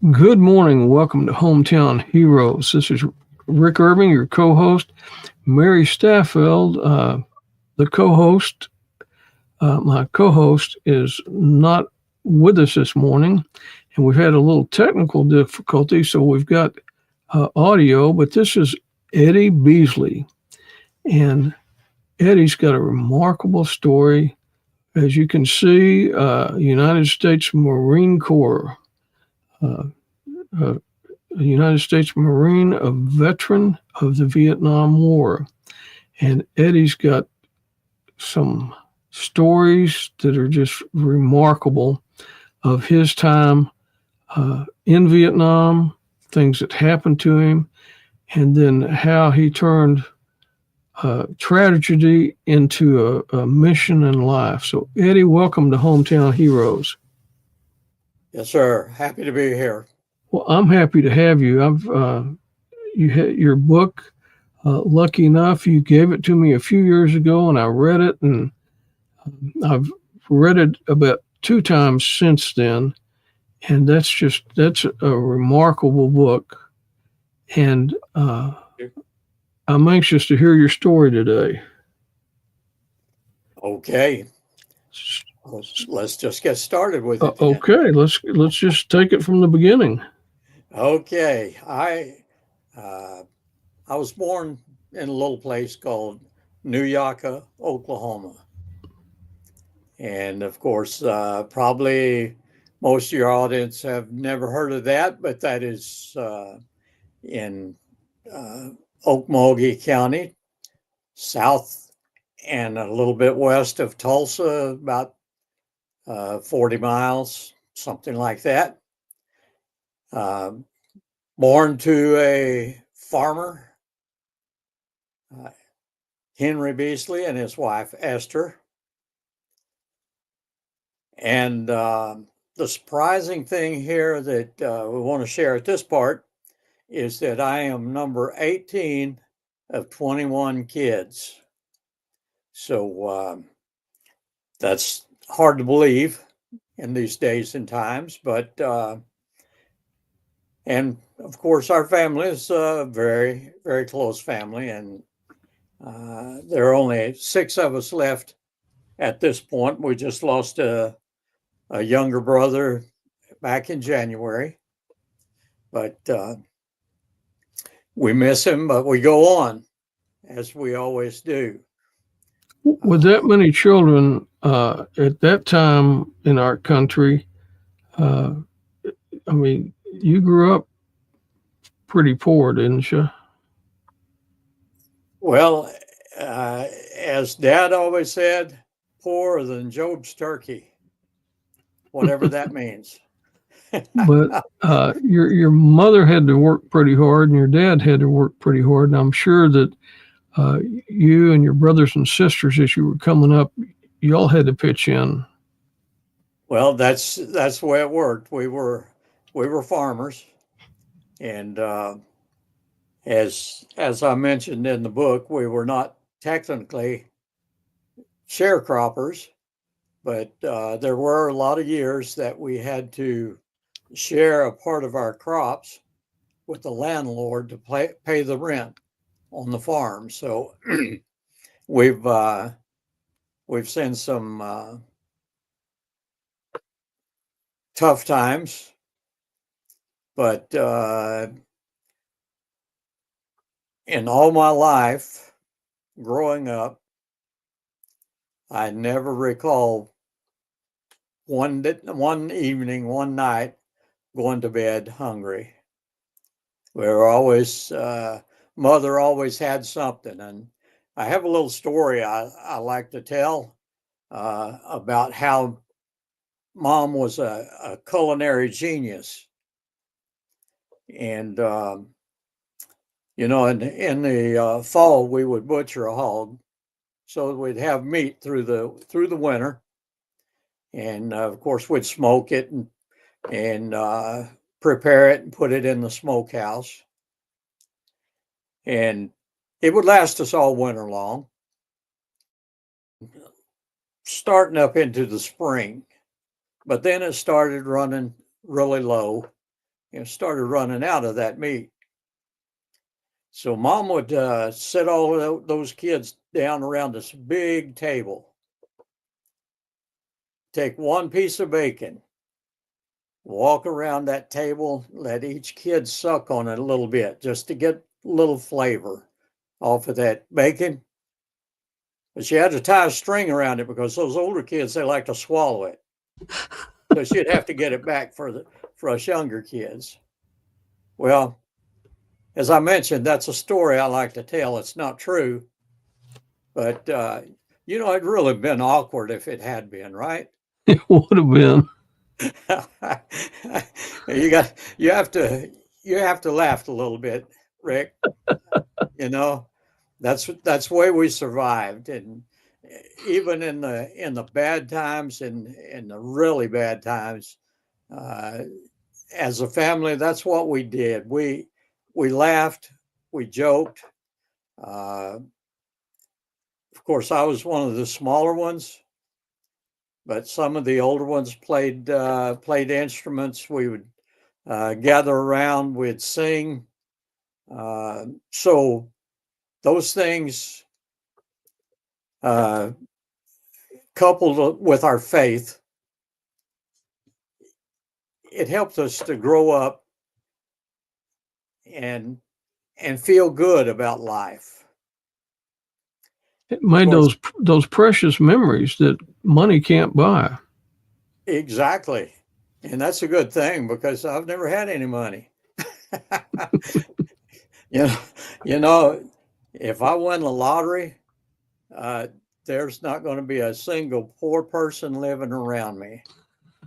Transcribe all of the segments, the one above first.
Good morning. Welcome to Hometown Heroes. This is Rick Irving, your co host. Mary Staffeld, the co host. My co host is not with us this morning, and we've had a little technical difficulty, so we've got audio, but this is Eddie Beesley. And Eddie's got a remarkable story. As you can see, United States Marine Corps. Uh, uh, a United States Marine, a veteran of the Vietnam War. And Eddie's got some stories that are just remarkable of his time in Vietnam, things that happened to him, and then how he turned tragedy into a mission in life. So, Eddie, welcome to Hometown Heroes. Yes, sir. Happy to be here. Well, I'm happy to have you. You had your book. Lucky enough, you gave it to me a few years ago, and I read it, and I've read it about two times since then. And that's a remarkable book, and I'm anxious to hear your story today. Okay. Let's just get started with it. Okay, let's just take it from the beginning. Okay. I was born in a little place called New Yucca, Oklahoma. And of course, probably most of your audience have never heard of that, but that is in Okmulgee County, south and a little bit west of Tulsa, about 40 miles, something like that. Born to a farmer, Henry Beesley, and his wife, Esther. And the surprising thing here that we want to share at this part is that I am number 18 of 21 kids. So that's hard to believe in these days and times, but and of course our family is a very, very close family, and there are only 6 of us left at this point. We just lost a younger brother back in January, but we miss him, but we go on as we always do. With that many children at that time in our country, uh, I mean, you grew up pretty poor, didn't you? Well, as Dad always said, poorer than Job's turkey, whatever that means. But your mother had to work pretty hard, and your dad had to work pretty hard. And I'm sure that uh, you and your brothers and sisters, as you were coming up, you all had to pitch in. Well, that's the way it worked. We were farmers, and as I mentioned in the book, we were not technically sharecroppers, but there were a lot of years that we had to share a part of our crops with the landlord to pay the rent on the farm. So we've seen some tough times, but in all my life growing up, I never recall one evening, one night, going to bed hungry. We were always mother always had something, and I have a little story I like to tell about how mom was a culinary genius, and in the fall we would butcher a hog, so we'd have meat through the winter, and of course we'd smoke it and prepare it and put it in the smokehouse, and it would last us all winter long. Starting up into the spring, but then it started running really low, started running out of that meat. So Mom would sit all of those kids down around this big table, take one piece of bacon, walk around that table, let each kid suck on it a little bit just to get a little flavor off of that bacon. But she had to tie a string around it because those older kids, they like to swallow it. So she'd have to get it back for us younger kids. Well, as I mentioned, that's a story I like to tell. It's not true, but it'd really been awkward if it had been, right? It would have been. you have to laugh a little bit, Rick. That's the way we survived, and even in the bad times and in the really bad times, as a family, that's what we did. We laughed, we joked. Of course, I was one of the smaller ones, but some of the older ones played instruments. We would gather around, we'd sing. So those things, coupled with our faith, it helped us to grow up and feel good about life. It made those precious memories that money can't buy. Exactly. And that's a good thing because I've never had any money. If I win the lottery, there's not going to be a single poor person living around me.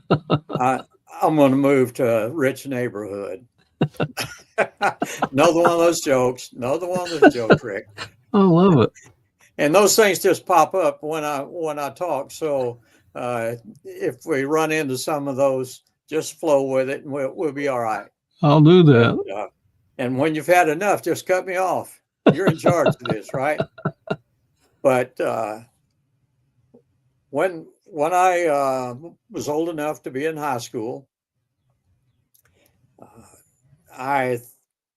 I'm going to move to a rich neighborhood. Another one of those jokes. Rick. I love it. And those things just pop up when I talk. So if we run into some of those, just flow with it, and we'll be all right. I'll do that. And when you've had enough, just cut me off. You're in charge of this, right? But when I was old enough to be in high school, I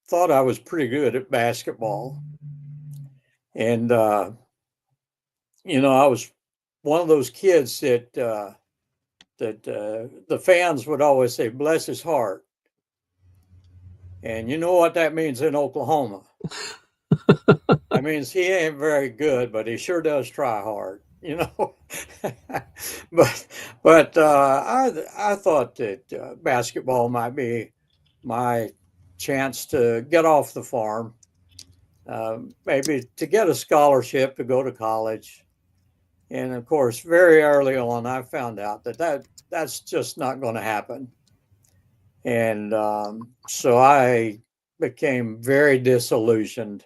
thought I was pretty good at basketball. And, I was one of those kids that the fans would always say, bless his heart. And you know what that means in Oklahoma? That means he ain't very good, but he sure does try hard, but I thought that basketball might be my chance to get off the farm, maybe to get a scholarship to go to college. And of course, very early on, I found out that's just not going to happen. And so I became very disillusioned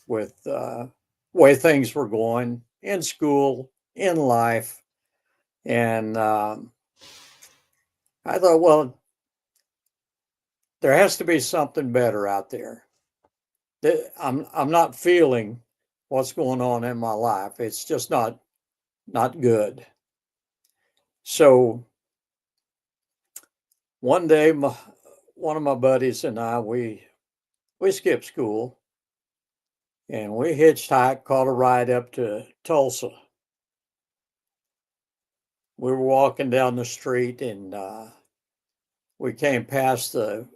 with the way things were going in school, in life. And I thought, well, there has to be something better out there. I'm not feeling what's going on in my life. It's just not good. So one day, one of my buddies and I, we skipped school and we hitchhiked, caught a ride up to Tulsa. We were walking down the street and we came past the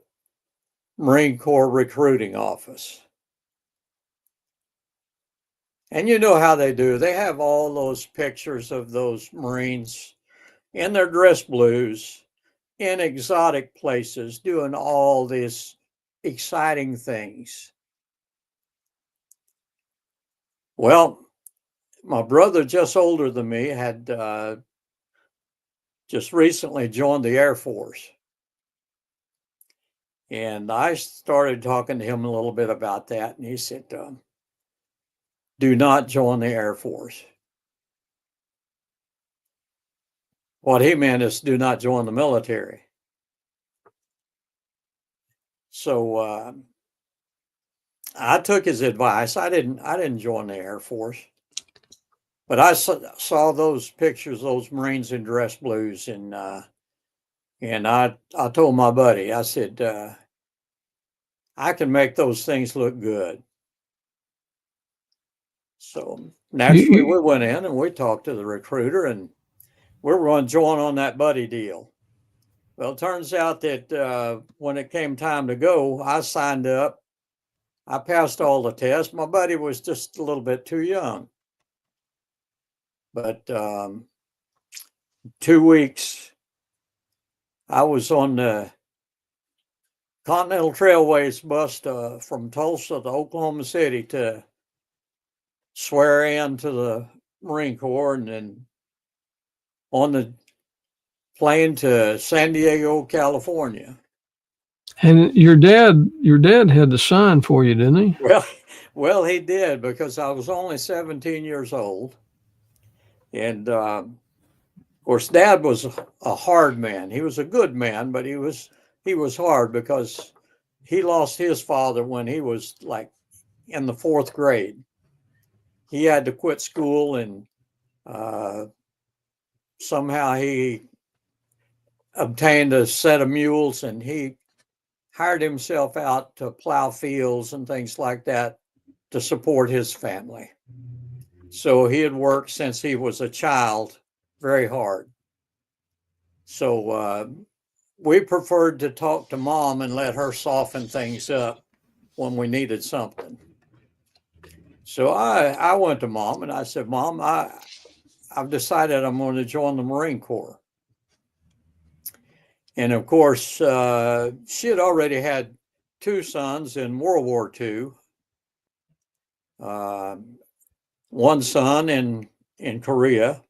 Marine Corps recruiting office. And you know how they do. They have all those pictures of those Marines in their dress blues in exotic places doing all these exciting things. Well, my brother, just older than me, had just recently joined the Air Force. And I started talking to him a little bit about that. And he said, do not join the Air Force. What he meant is do not join the military. So I took his advice. I didn't join the Air Force. But I saw those pictures, those Marines in dress blues, and And I told my buddy, I said, I can make those things look good. So naturally, we went in and we talked to the recruiter, and we were going to join on that buddy deal. Well, it turns out that when it came time to go, I signed up. I passed all the tests. My buddy was just a little bit too young. But 2 weeks, I was on the Continental Trailways bus from Tulsa to Oklahoma City to swear in to the Marine Corps, and then on the plane to San Diego, California. And your dad had to sign for you, didn't he? Well, he did, because I was only 17 years old. And of course, Dad was a hard man. He was a good man, but he was hard because he lost his father when he was like in the 4th grade. He had to quit school, and somehow he obtained a set of mules, and he hired himself out to plow fields and things like that to support his family. So he had worked since he was a child very hard. So we preferred to talk to Mom and let her soften things up when we needed something. So I went to Mom and I said, Mom, I've decided I'm going to join the Marine Corps. And of course, she had already had 2 sons in World War II. One son in Korea.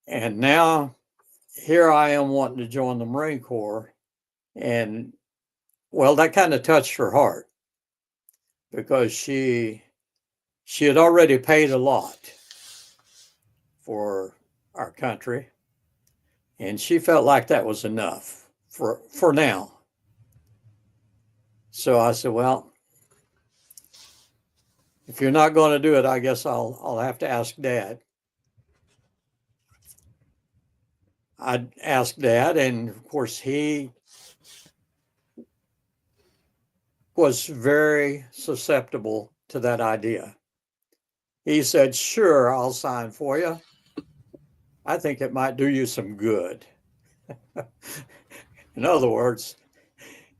And now here I am wanting to join the Marine Corps. And well, that kind of touched her heart, because she had already paid a lot for our country. And she felt like that was enough for now. So I said, well, if you're not going to do it, I guess I'll have to ask Dad. I asked Dad, and of course he was very susceptible to that idea. He said, sure, I'll sign for you. I think it might do you some good. In other words,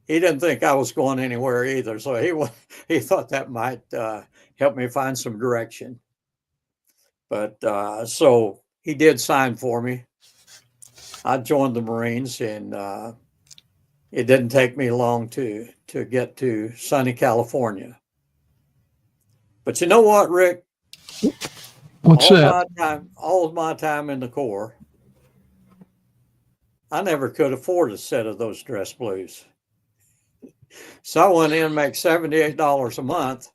he didn't think I was going anywhere either. So he thought that might help me find some direction. But so he did sign for me. I joined the Marines, and it didn't take me long to get to sunny California. But you know what, Rick? What's that? All of my time in the Corps, I never could afford a set of those dress blues. So I went in and make $78 a month.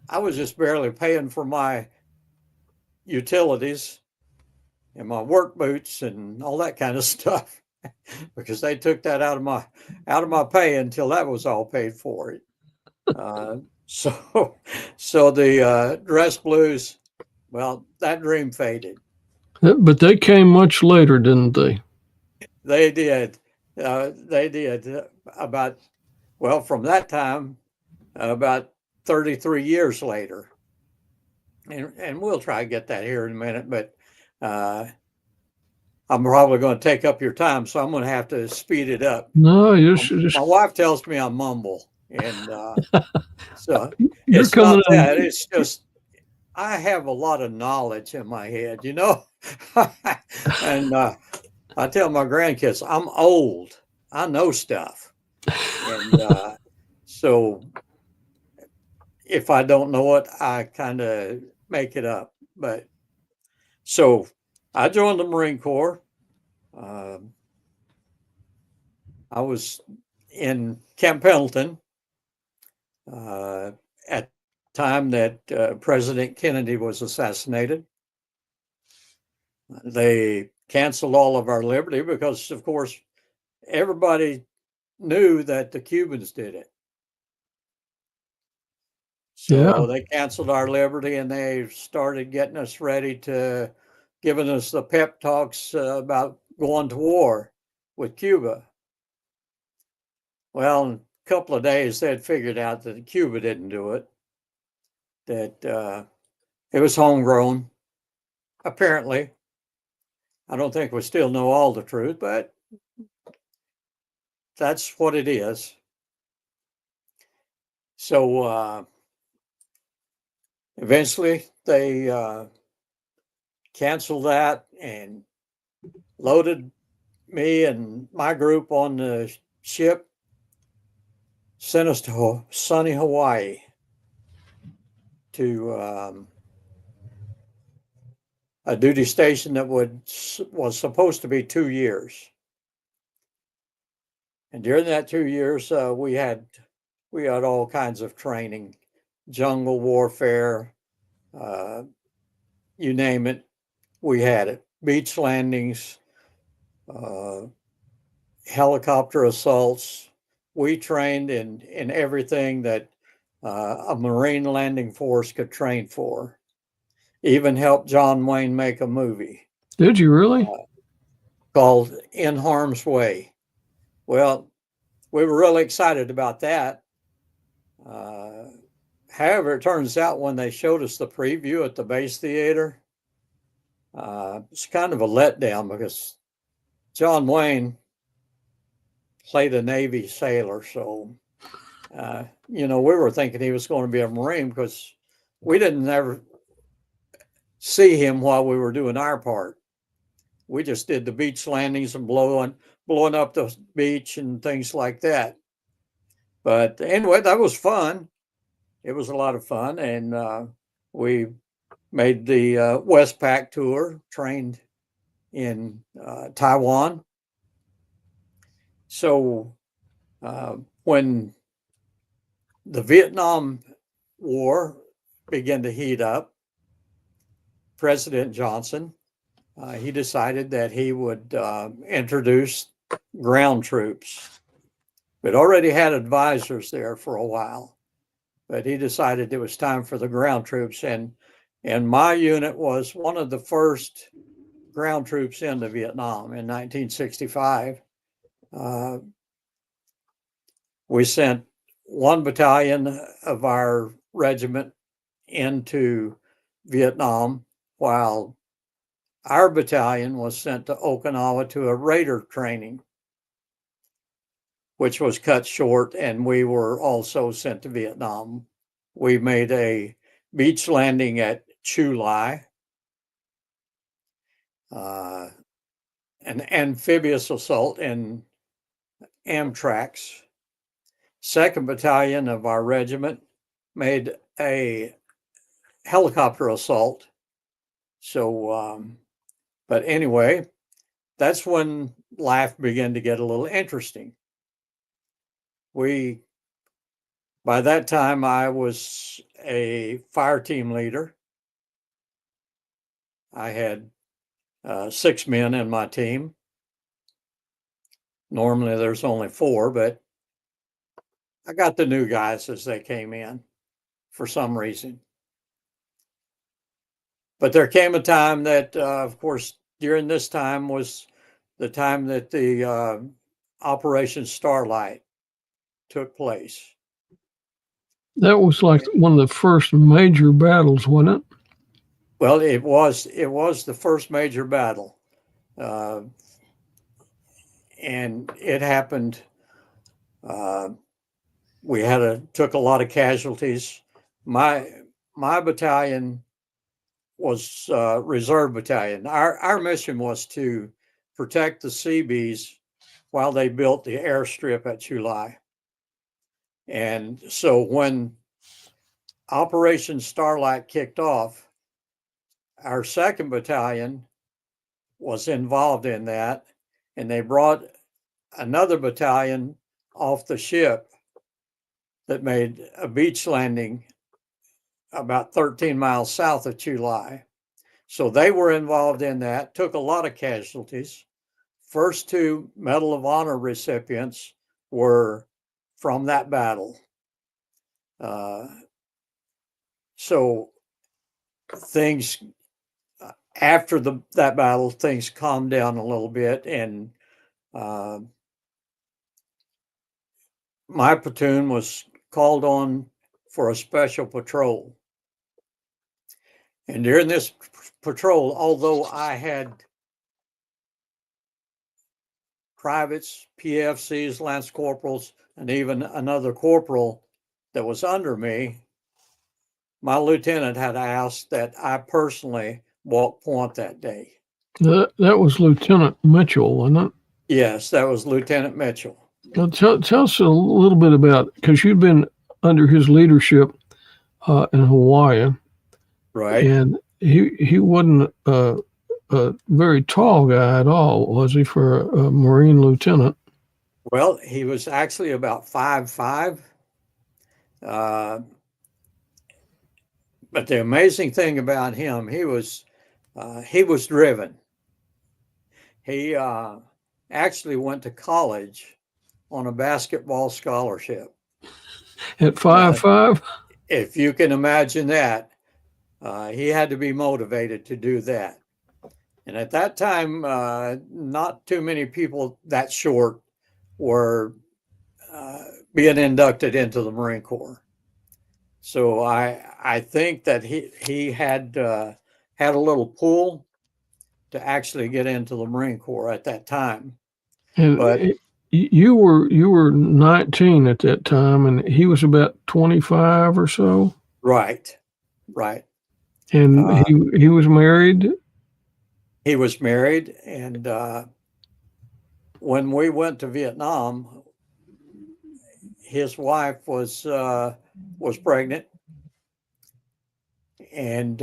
I was just barely paying for my utilities and my work boots and all that kind of stuff, because they took that out of my pay until that was all paid for. So the dress blues, well, that dream faded. But they came much later, didn't they? They did. They did. From that time, about 33 years later. And we'll try to get that here in a minute, but I'm probably going to take up your time, so I'm going to have to speed it up. No, you should just. My wife tells me I mumble, and so You're it's coming not in. that. It's just I have a lot of knowledge in my head, and I tell my grandkids I'm old. I know stuff, and so if I don't know it, I kind of make it up. But so I joined the Marine Corps. I was in Camp Pendleton at the time that President Kennedy was assassinated. They canceled all of our liberty because, of course, everybody knew that the Cubans did it. So they canceled our liberty, and they started getting us ready to giving us the pep talks about going to war with Cuba. Well, in a couple of days, they'd figured out that Cuba didn't do it, that it was homegrown, apparently. I don't think we still know all the truth, but that's what it is. So eventually they canceled that and loaded me and my group on the ship, sent us to sunny Hawaii to a duty station that was supposed to be 2 years. And during that 2 years, we had all kinds of training, jungle warfare, you name it, we had it. Beach landings, helicopter assaults. We trained in everything that a Marine landing force could train for. Even helped John Wayne make a movie. Did you really? Called In Harm's Way. Well, we were really excited about that. However, it turns out when they showed us the preview at the base theater, it's kind of a letdown because John Wayne played a Navy sailor. So, we were thinking he was going to be a Marine because we didn't ever see him while we were doing our part. We just did the beach landings and blowing up the beach and things like that. But anyway, that was fun. It was a lot of fun. And we made the Westpac tour, trained in Taiwan. So when the Vietnam War began to heat up, President Johnson, he decided that he would introduce ground troops. We'd already had advisors there for a while, but he decided it was time for the ground troops. And my unit was one of the first ground troops into Vietnam in 1965. We sent one battalion of our regiment into Vietnam, while our battalion was sent to Okinawa to a raider training, which was cut short, and we were also sent to Vietnam. We made a beach landing at Chu Lai, an amphibious assault in Amtracs. 2nd Battalion of our regiment made a helicopter assault. So, but anyway, that's when life began to get a little interesting. By that time, I was a fire team leader. I had 6 men in my team. Normally there's only 4, but I got the new guys as they came in for some reason. But there came a time that, of course, during this time was the time that the Operation Starlight took place. That was like one of the first major battles, wasn't it? Well, it was the first major battle. And it happened. We took a lot of casualties. My battalion was reserve battalion. Our mission was to protect the Seabees while they built the airstrip at Chu Lai. And so when Operation Starlight kicked off, our 2nd Battalion was involved in that, and they brought another battalion off the ship that made a beach landing about 13 miles south of Chu Lai. So they were involved in that, took a lot of casualties. First 2 Medal of Honor recipients were from that battle. So things after that battle, things calmed down a little bit, and my platoon was called on for a special patrol. And during this patrol, although I had privates, PFCs, lance corporals, and even another corporal that was under me, my lieutenant had asked that I personally walk point that day. That was Lieutenant Mitchell, wasn't it? Yes, that was Lieutenant Mitchell. Now, tell us a little bit about, because you'd been under his leadership in Hawaii, Right. and he wasn't a very tall guy at all, was he, for a Marine lieutenant? Well, he was actually about 5'5". But the amazing thing about him, he was driven. He actually went to college on a basketball scholarship. At 5'5"? If you can imagine that, he had to be motivated to do that. And at that time, not too many people that short were being inducted into the Marine Corps. So I think that he had had a little pull to actually get into the Marine Corps at that time. And But you were 19 at that time, and he was about 25 or so. right. And he was married. He was married, and when we went to Vietnam, his wife was pregnant, and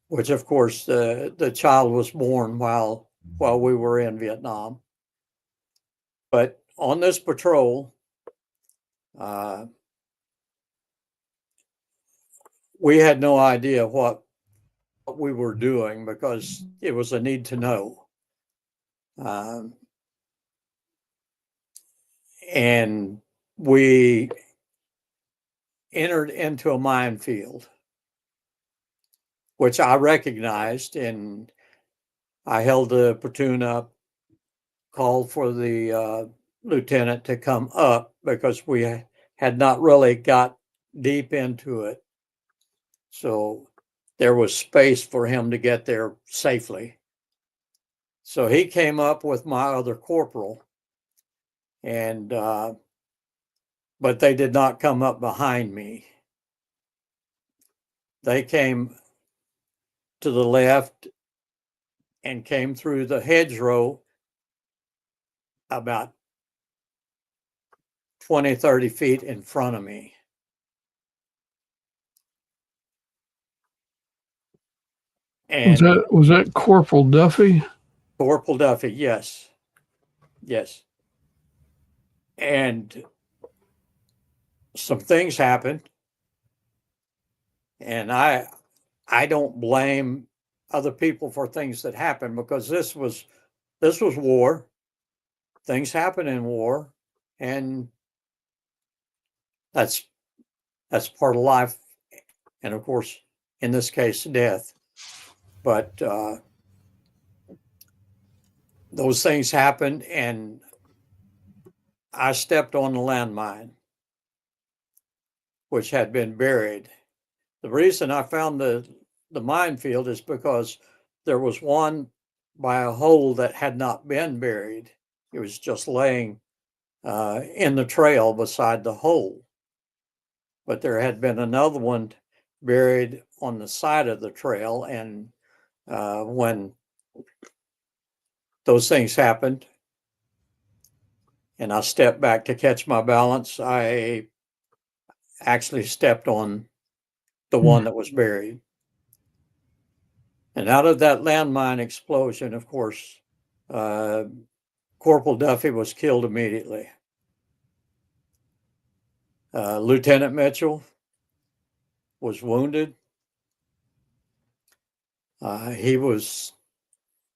which of course the child was born while we were in Vietnam. But on this patrol, we had no idea what we were doing because it was a need to know. And we entered into a minefield, which I recognized, and I held the platoon up, called for the lieutenant to come up because we had not really got deep into it. So there was space for him to get there safely. So he came up with my other corporal, and but they did not come up behind me. They came to the left and came through the hedgerow about 20, 30 feet in front of me. And Was that Corporal Duffy? Corporal Duffy, yes. And some things happened, and I don't blame other people for things that happened because this was war. Things happen in war, and that's part of life, and of course, in this case, death. But those things happened, and I stepped on the landmine, which had been buried. The reason I found the minefield is because there was one by a hole that had not been buried. It was just laying in the trail beside the hole. But there had been another one buried on the side of the trail, and when those things happened and I stepped back to catch my balance, I actually stepped on the one that was buried. And out of that landmine explosion, of course, Corporal Duffy was killed immediately. Lieutenant Mitchell was wounded. He was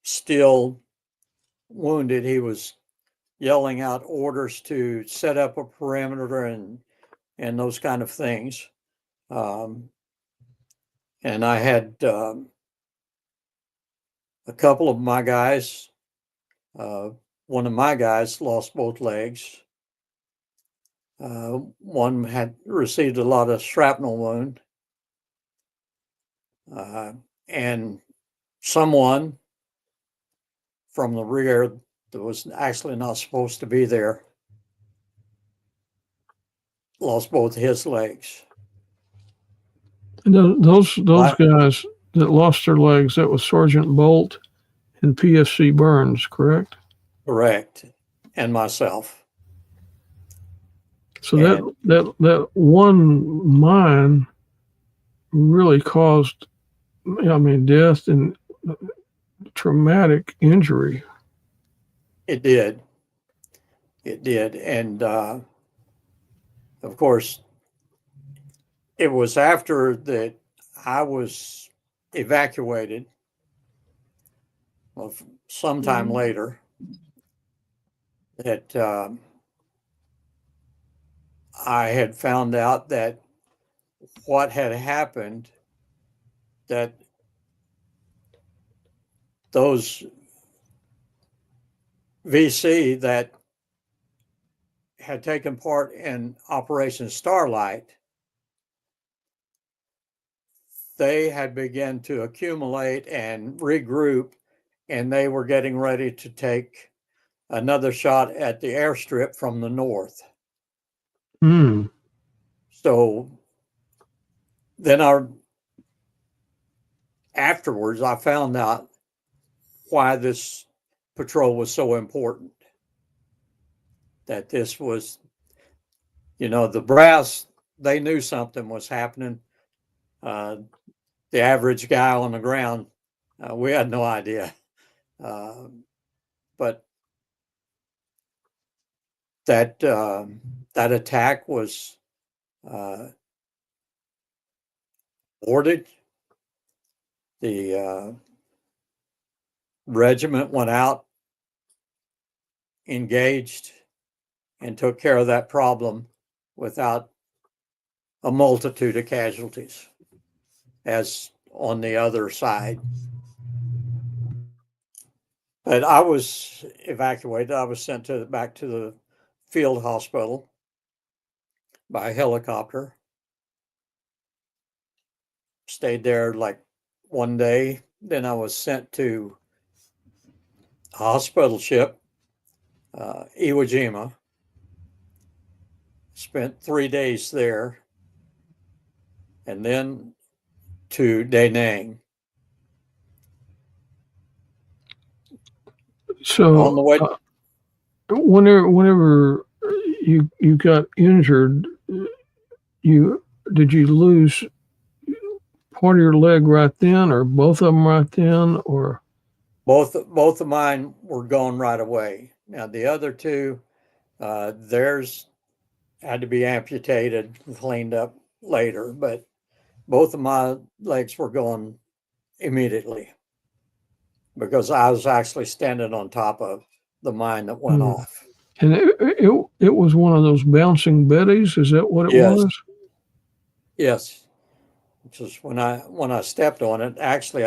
still wounded. He was yelling out orders to set up a perimeter and those kind of things. And I had a couple of my guys, one of my guys lost both legs. One had received a lot of shrapnel wound. And someone from the rear that was actually not supposed to be there lost both his legs. And those guys that lost their legs, that was Sergeant Bolt and PFC Burns, correct? Correct. And myself. So that one mine really caused, death and traumatic injury. It did. It did. And of course, it was after that I was evacuated, well, sometime later, that I had found out that what had happened, that those VC that had taken part in Operation Starlight, they had begun to accumulate and regroup, and they were getting ready to take another shot at the airstrip from the north. So then afterwards, I found out why this patrol was so important. That this was, the brass, they knew something was happening. The average guy on the ground, we had no idea. But that attack was ordered. The regiment went out, engaged, and took care of that problem without a multitude of casualties, as on the other side. But I was evacuated. I was sent back to the field hospital by helicopter. Stayed there like one day. Then I was sent to a hospital ship, Iwo Jima. Spent 3 days there. And then to Da Nang. So on the way, whenever you got injured, did you lose part of your leg right then, or both of them right then, or both of mine were gone right away. Now the other two, theirs had to be amputated and cleaned up later, but both of my legs were gone immediately because I was actually standing on top of the mine that went off. And it was one of those bouncing Bettys. Is that what it was? Yes. Just when I stepped on it, actually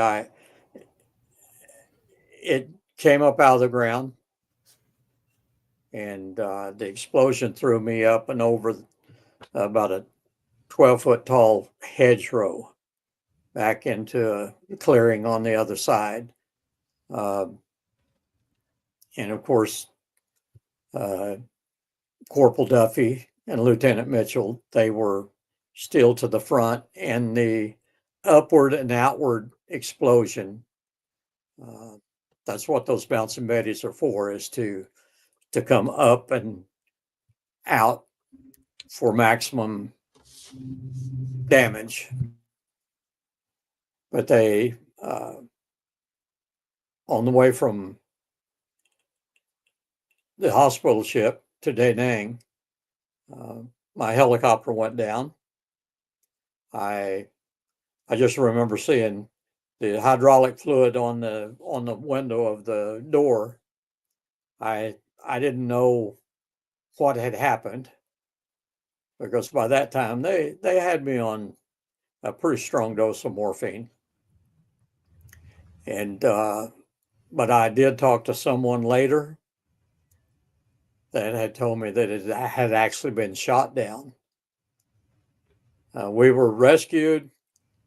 it came up out of the ground, and the explosion threw me up and over about a 12-foot tall hedgerow back into a clearing on the other side. And of course, Corporal Duffy and Lieutenant Mitchell, they were still to the front, and the upward and outward explosion, that's what those bouncing Bettys are for, is to come up and out for maximum damage. But they, on the way from the hospital ship to Da Nang, my helicopter went down. I just remember seeing the hydraulic fluid on the window of the door. I didn't know what had happened, because by that time they had me on a pretty strong dose of morphine. And but I did talk to someone later that had told me that it had actually been shot down. We were rescued,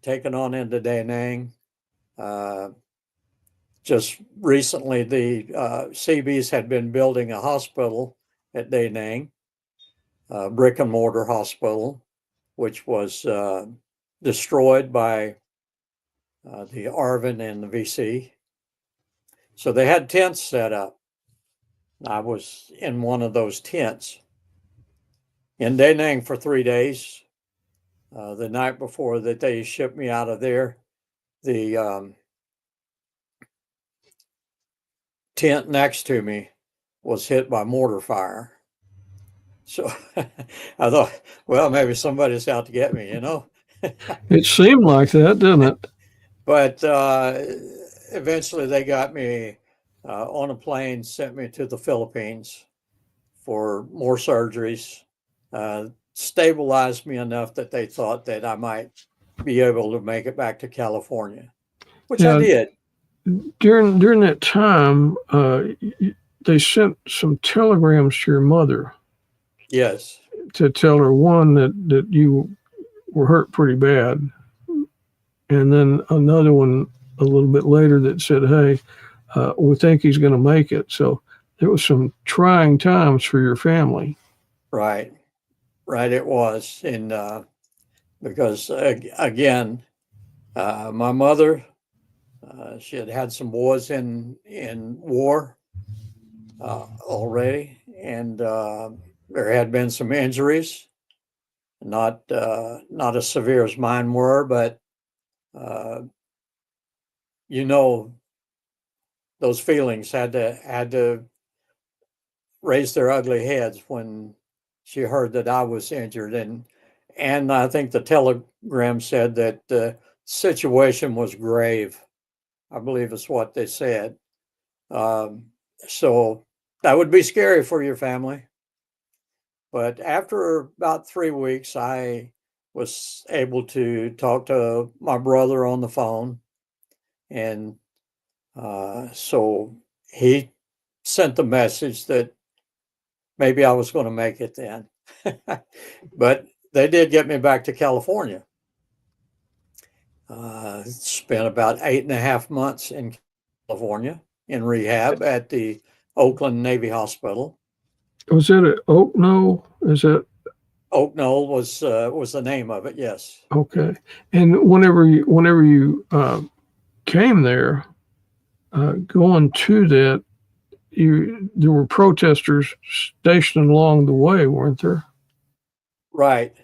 taken on into Da Nang. Just recently, the Seabees had been building a hospital at Da Nang, a brick and mortar hospital, which was destroyed by the ARVN and the VC. So they had tents set up. I was in one of those tents in Da Nang for 3 days. The night before that they shipped me out of there, the tent next to me was hit by mortar fire. So I thought, well, maybe somebody's out to get me, you know? It seemed like that, didn't it? But eventually they got me on a plane, sent me to the Philippines for more surgeries, stabilized me enough that they thought that I might be able to make it back to California, which I Yeah. did. During that time, they sent some telegrams to your mother. Yes. To tell her, one, that you were hurt pretty bad, and then another one a little bit later that said, hey, we think he's going to make it. So there was some trying times for your family. Right. It was. And because, again, my mother, she had had some boys in war already, and there had been some injuries, not as severe as mine were, but those feelings had to raise their ugly heads when she heard that I was injured, and I think the telegram said that the situation was grave. I believe is what they said. So that would be scary for your family. But after about 3 weeks, I was able to talk to my brother on the phone. And so he sent the message that maybe I was going to make it then. But they did get me back to California. Spent about 8.5 months in California in rehab at the Oakland Navy Hospital. Was it at Oak Knoll? Is it? Oak Knoll was the name of it. Yes. Okay. And whenever you came there, going to that, there were protesters stationed along the way, weren't there? Right.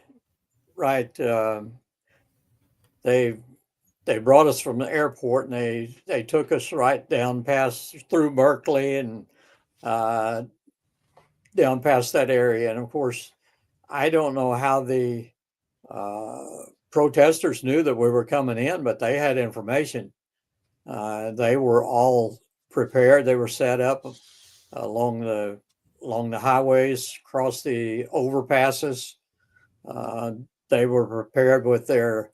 They brought us from the airport, and they took us right down through Berkeley and down past that area. And of course, I don't know how the protesters knew that we were coming in, but they had information. They were all prepared. They were set up along the highways, across the overpasses. They were prepared with their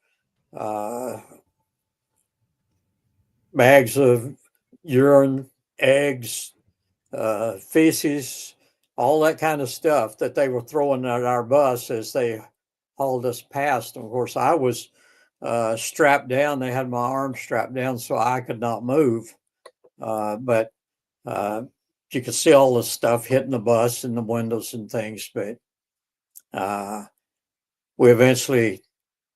bags of urine, eggs, feces, all that kind of stuff that they were throwing at our bus as they hauled us past. And of course, I was strapped down. They had my arms strapped down so I could not move. But you could see all the stuff hitting the bus and the windows and things. But we eventually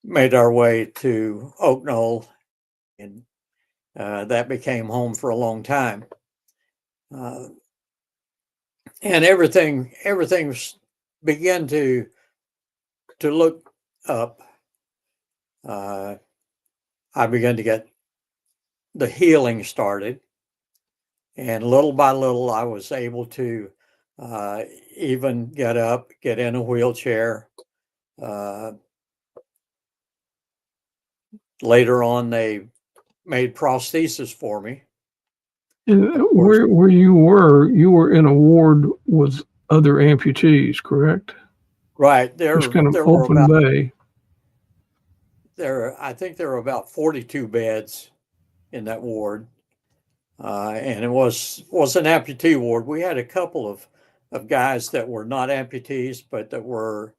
made our way to Oak Knoll, and that became home for a long time. And everything began to look up. I began to get the healing started, and little by little, I was able to even get up, get in a wheelchair. Later on, they made prosthesis for me. And where you were in a ward with other amputees, correct? Right. It's kind of open bay. I think there were about 42 beds in that ward. and it was an amputee ward. We had a couple of guys that were not amputees, but that were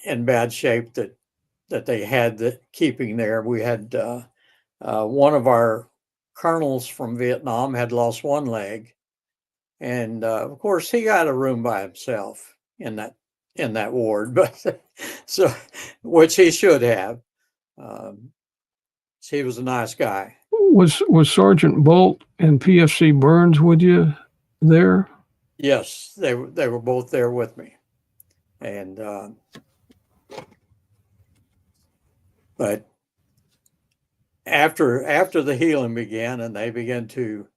in bad shape that they had keeping there. We had one of our colonels from Vietnam had lost one leg, and of course he got a room by himself in that ward, but so which he should have. He was a nice guy. Was Sergeant Bolt and PFC Burns with you there? Yes, they were both there with me, and but after the healing began and they began to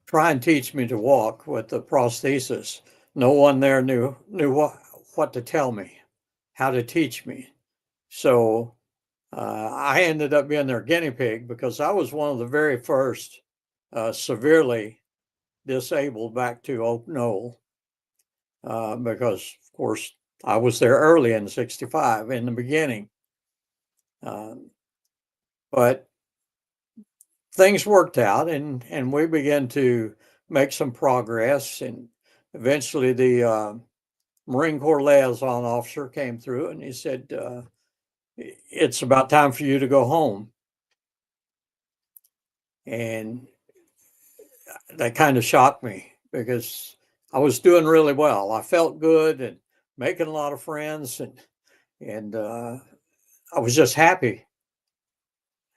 try and teach me to walk with the prosthesis, no one there knew what to tell me, how to teach me. So I ended up being their guinea pig because I was one of the very first severely disabled back to Oak Knoll because, of course, I was there early in '65 in the beginning. But things worked out and we began to make some progress. And eventually the Marine Corps liaison officer came through and he said, it's about time for you to go home. And that kind of shocked me because I was doing really well. I felt good and making a lot of friends, and I was just happy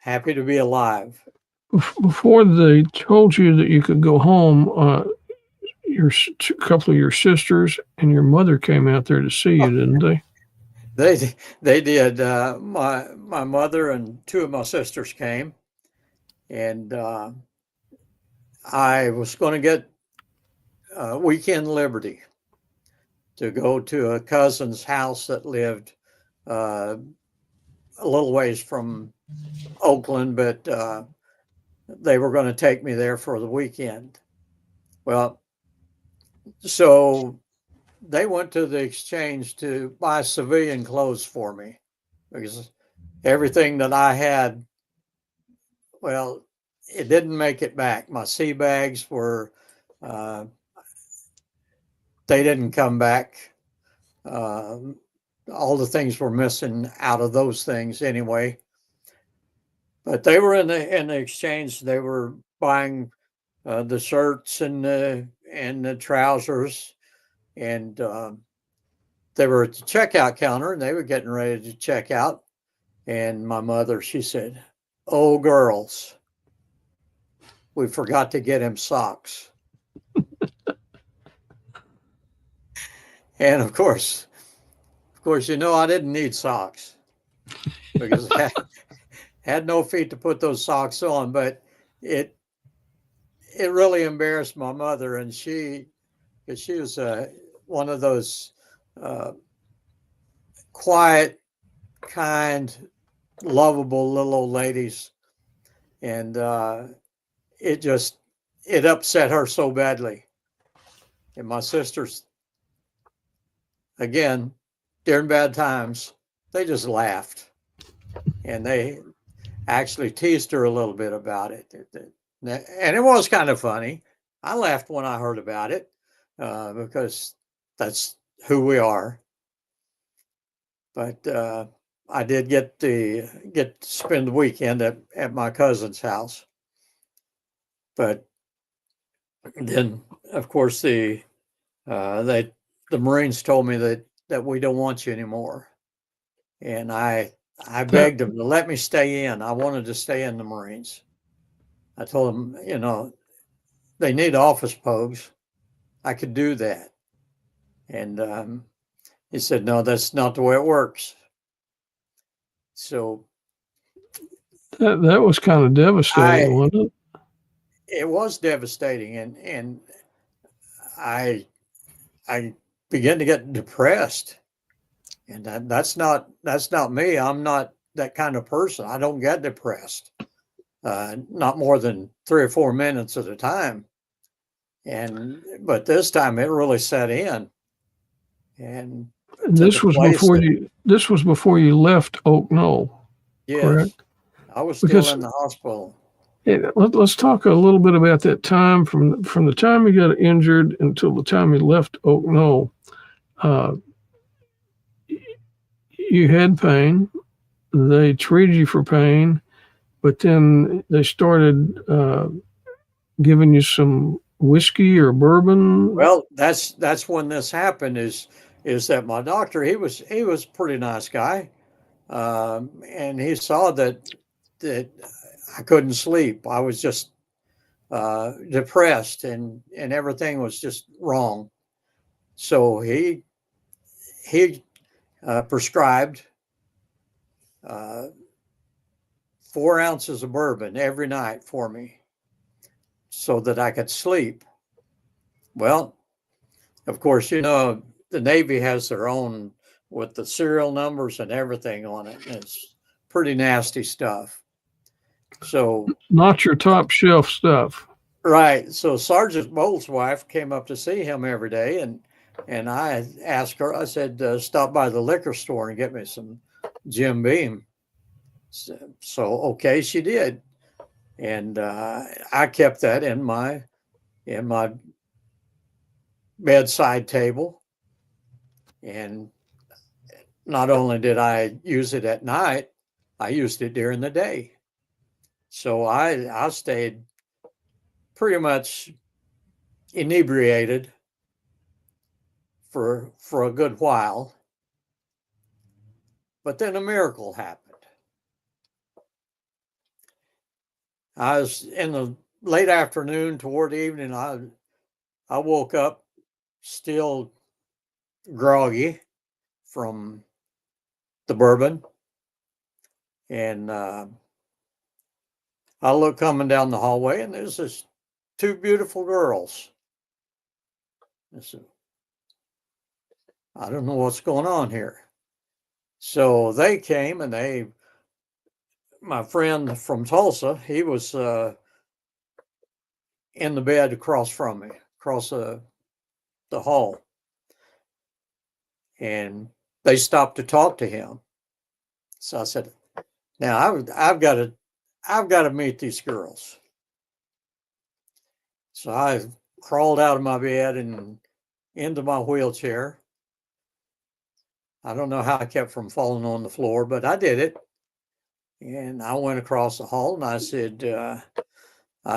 to be alive. Before they told you that you could go home, a couple of your sisters and your mother came out there to see you, didn't they? They did. My mother and two of my sisters came, and I was going to get weekend liberty to go to a cousin's house that lived a little ways from Oakland, but they were going to take me there for the weekend. Well, so they went to the exchange to buy civilian clothes for me because everything that I had, well, it didn't make it back. My sea bags were, they didn't come back. All the things were missing out of those things anyway. But they were in the exchange. They were buying the shirts and the trousers, and they were at the checkout counter, and they were getting ready to check out. And my mother, she said, "Oh, girls, we forgot to get him socks." And of course, you know, I didn't need socks because I had no feet to put those socks on. But it really embarrassed my mother, and she was one of those quiet, kind, lovable little old ladies, and it upset her so badly. And my sisters, again, during bad times, they just laughed, and they actually teased her a little bit about it. And it was kind of funny. I laughed when I heard about it because that's who we are. But I did get to spend the weekend at my cousin's house. But then, of course, the Marines told me that we don't want you anymore, and I begged them to let me stay in. I wanted to stay in the Marines. I told them, you know, they need office pogues. I could do that. And he said, no, that's not the way it works. So that was kind of devastating, wasn't it? It was devastating, and I began to get depressed, and that's not me. I'm not that kind of person. I don't get depressed, not more than 3 or 4 minutes at a time. But this time it really set in, and this was before you left Oak Knoll. Yes, correct? I was still Because in the hospital. let's talk a little bit about that time from the time you got injured until the time you left Oak Knoll. Uh, you had pain. They treated you for pain, but then they started giving you some whiskey or bourbon. Well, that's when this happened. Is that my doctor? He was a pretty nice guy, and he saw that I couldn't sleep. I was just depressed, and everything was just wrong. So he prescribed uh, 4 ounces of bourbon every night for me so that I could sleep. Well, of course, the Navy has their own with the serial numbers and everything on it. And it's pretty nasty stuff. So, Not your top shelf stuff. right. So Sergeant Bolt's wife came up to see him every day, and I asked her. I said, "Stop by the liquor store and get me some Jim Beam." So okay, she did, and I kept that in my bedside table, and not only did I use it at night, I used it during the day. So I stayed pretty much inebriated for a good while. But then a miracle happened. I was in the late afternoon toward evening. I woke up still groggy from the bourbon, and I look coming down the hallway, and there's this two beautiful girls. I said, I don't know what's going on here. So they came, and my friend from Tulsa, he was in the bed across from me, across the hall. And they stopped to talk to him. So I said, now I've got to meet these girls. So I crawled out of my bed and into my wheelchair. I don't know how I kept from falling on the floor, but I did it. And I went across the hall, and I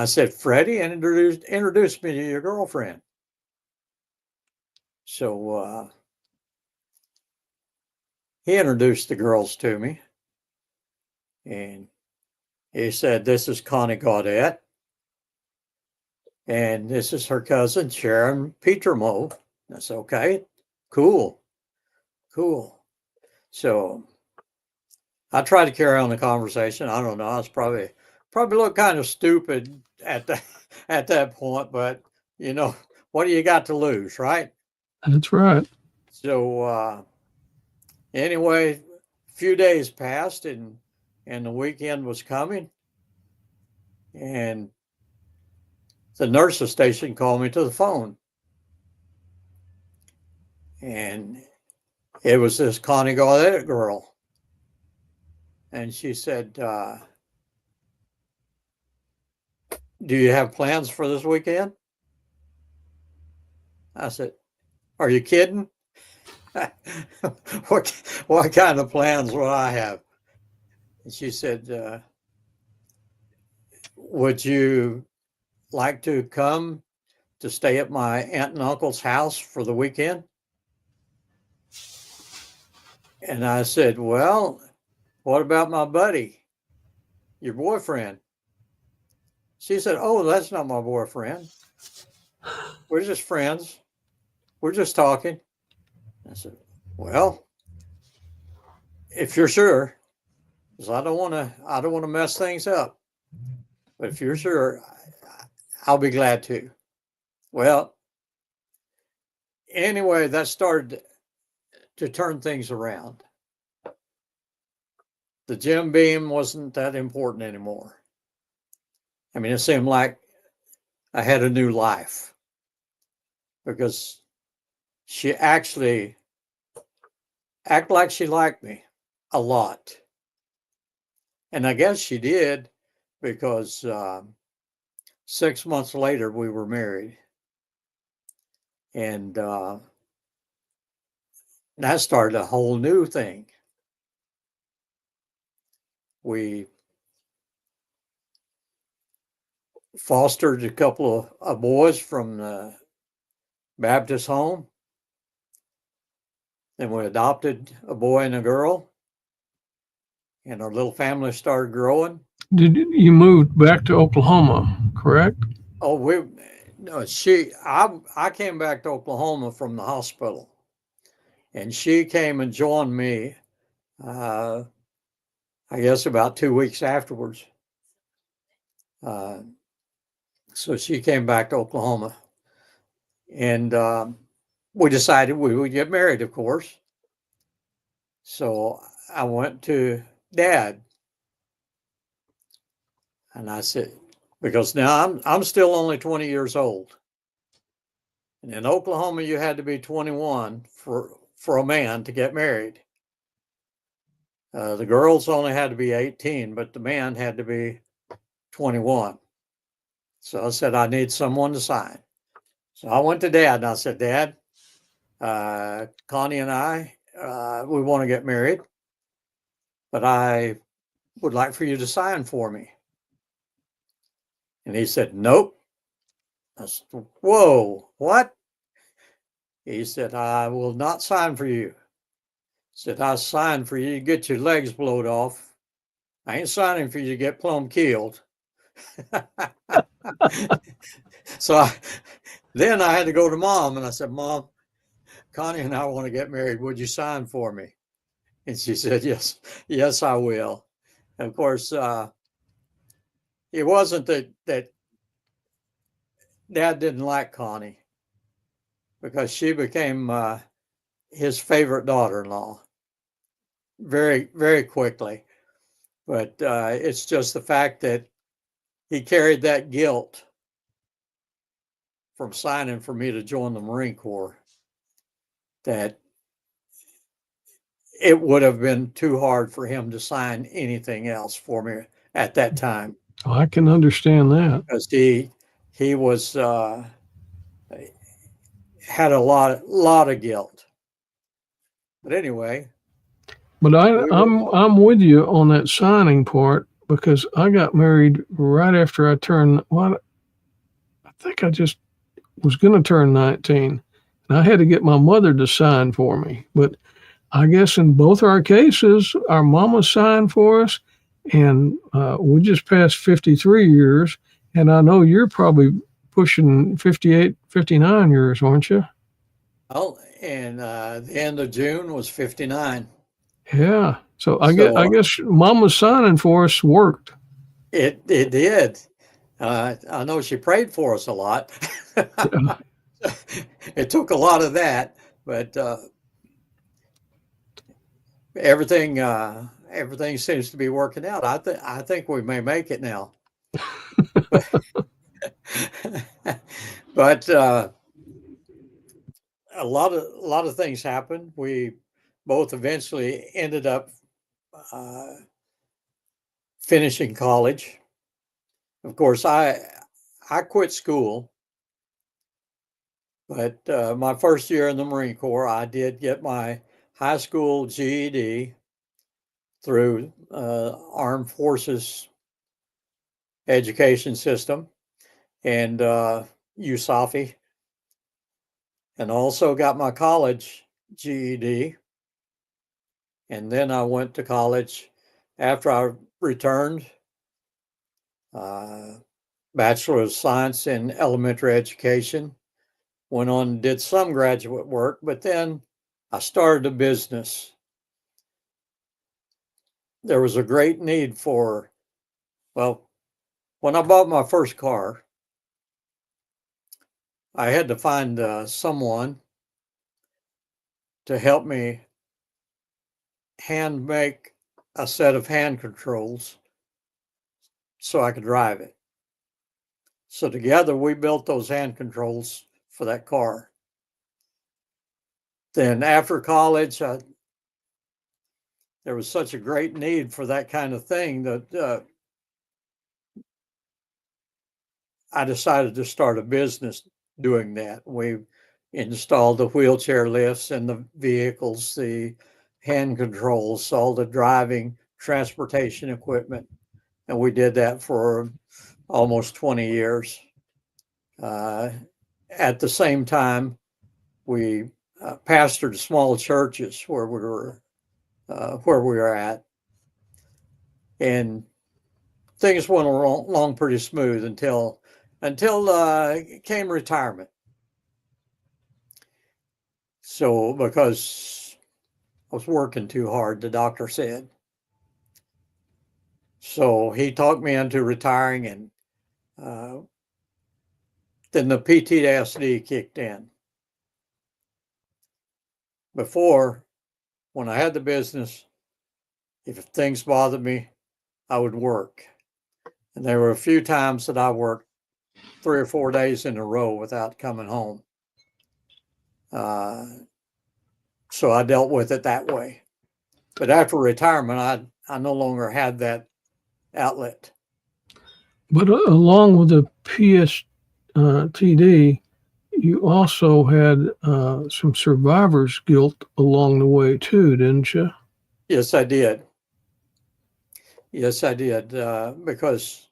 said, Freddie, introduce me to your girlfriend. So he introduced the girls to me, and he said, this is Connie Gaudette, and this is her cousin, Sharon Petermo. That's okay. Cool. So I tried to carry on the conversation. I don't know. I was probably looked kind of stupid at that point, but what do you got to lose, right? That's right. So anyway, a few days passed, and the weekend was coming, and the nurse's station called me to the phone, and it was this Connie Gaudette girl, and she said, "Do you have plans for this weekend?" I said, "Are you kidding? what kind of plans would I have?" And she said, "Would you like to come to stay at my aunt and uncle's house for the weekend?" And I said, "Well, what about my buddy, your boyfriend?" She said, "Oh, that's not my boyfriend. We're just friends. We're just talking." I said, "Well, if you're sure, because I don't want to mess things up. But if you're sure, I'll be glad to." Well, anyway, that started to turn things around. The Jim Beam wasn't that important anymore. I mean, it seemed like I had a new life because she actually acted like she liked me a lot. And I guess she did, because 6 months later we were married. And that started a whole new thing. We fostered a couple of boys from the Baptist home. Then we adopted a boy and a girl, and our little family started growing. Did you moved back to Oklahoma, correct? Oh, no, I came back to Oklahoma from the hospital, and she came and joined me, I guess about 2 weeks afterwards. So she came back to Oklahoma, and we decided we would get married, of course. So I went to Dad, and I said, because now I'm still only 20 years old, and in Oklahoma you had to be 21 for a man to get married. The girls only had to be 18, but the man had to be 21. So I said, I need someone to sign. So I went to Dad and I said, Dad, Connie and I, we want to get married, but I would like for you to sign for me. And he said, nope. I said, whoa, what? He said, I will not sign for you. He said, I sign for you to get your legs blowed off. I ain't signing for you to get plumb killed. So then I had to go to Mom, and I said, Mom, Connie and I want to get married. Would you sign for me? And she said, yes, I will. And of course, it wasn't that Dad didn't like Connie, because she became his favorite daughter-in-law very, very quickly. But it's just the fact that he carried that guilt from signing for me to join the Marine Corps, that it would have been too hard for him to sign anything else for me at that time. Oh, I can understand that. Because he was had a lot of guilt. But anyway, But I'm with you on that signing part, because I got married right after I turned, well, I think I just was going to turn 19, and I had to get my mother to sign for me. But I guess in both our cases, our mama signed for us, and we just passed 53 years, and I know you're probably pushing 58, 59 years, aren't you? well, and the end of June was 59. Yeah. So I So guess mama's signing for us worked. it did. I know she prayed for us a lot. It took a lot of that, but everything seems to be working out. I think we may make it now. But a lot of things happened. We both eventually ended up finishing college. Of course, I quit school, but my first year in the Marine Corps, I did get my high school GED through Armed Forces education system, and USAFE, and also got my college GED. And then I went to college after I returned, Bachelor of Science in Elementary Education, went on and did some graduate work, but then I started a business. There was a great need for, well, when I bought my first car, I had to find someone to help me hand make a set of hand controls so I could drive it. So together we built those hand controls for that car. Then after college, there was such a great need for that kind of thing that I decided to start a business doing that. We installed the wheelchair lifts and the vehicles, the hand controls, all the driving, transportation equipment. And we did that for almost 20 years. At the same time, we pastored small churches where we were at, and things went along pretty smooth until came retirement. So because I was working too hard, the doctor said. So he talked me into retiring, and then the PTSD kicked in. Before, when I had the business, if things bothered me, I would work. And there were a few times that I worked 3 or 4 days in a row without coming home. So I dealt with it that way. But after retirement, I no longer had that outlet. But along with the PSTD, you also had some survivor's guilt along the way too, didn't you? Yes, I did. Yes, I did. Because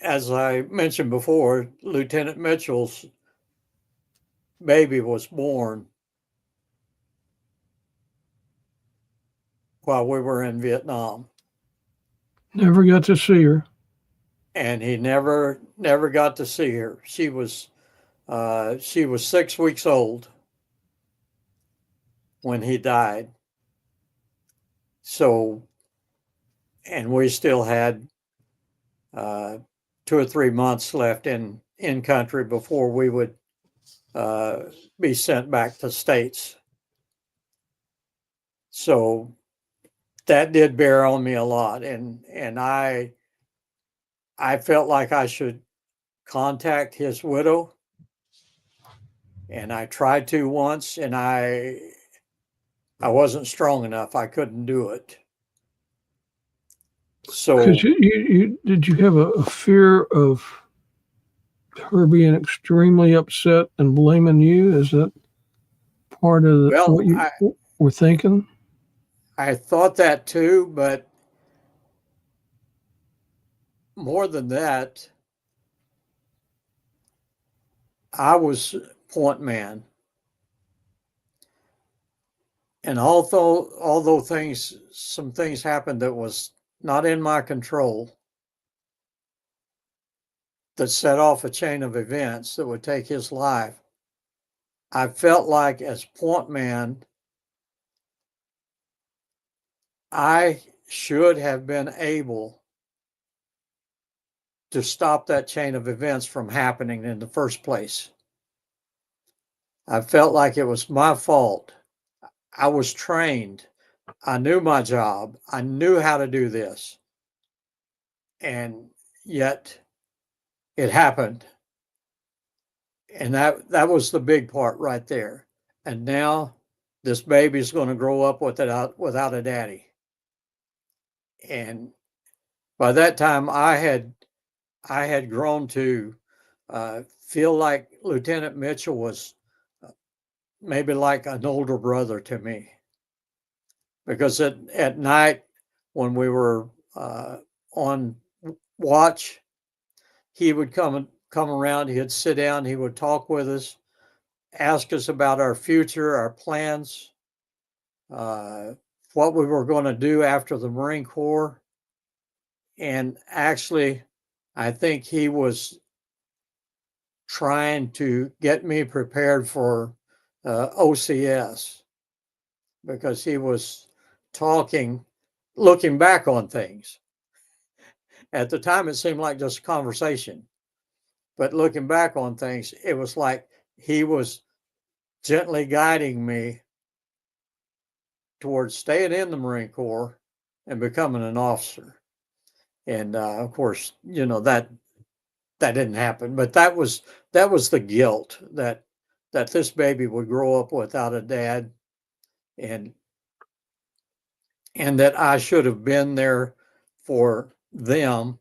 as I mentioned before, Lieutenant Mitchell's baby was born while we were in Vietnam. Never got to see her. And he never got to see her. She was 6 weeks old when he died. So, and we still had 2 or 3 months left in country before we would be sent back to States. So that did bear on me a lot, and I felt like I should contact his widow, and I tried to once, and I wasn't strong enough. I couldn't do it. So, Because did you have a fear of her being extremely upset and blaming you? Is that part of what you were thinking? I thought that too, but more than that, I was point man. And although some things happened that was not in my control, that set off a chain of events that would take his life, I felt like as point man, I should have been able to stop that chain of events from happening in the first place. I felt like it was my fault. I was trained. I knew my job. I knew how to do this. And yet it happened. And that was the big part right there. And now this baby's going to grow up without a daddy. And by that time, I had grown to feel like Lieutenant Mitchell was maybe like an older brother to me. Because at night, when we were on watch, he would come around, he'd sit down, he would talk with us, ask us about our future, our plans, what we were going to do after the Marine Corps. And actually, I think he was trying to get me prepared for OCS, because he was looking back on things. At the time, it seemed like just a conversation. But looking back on things, it was like he was gently guiding me towards staying in the Marine Corps and becoming an officer. And of course, that didn't happen. But that was the guilt that this baby would grow up without a dad, and and that I should have been there for them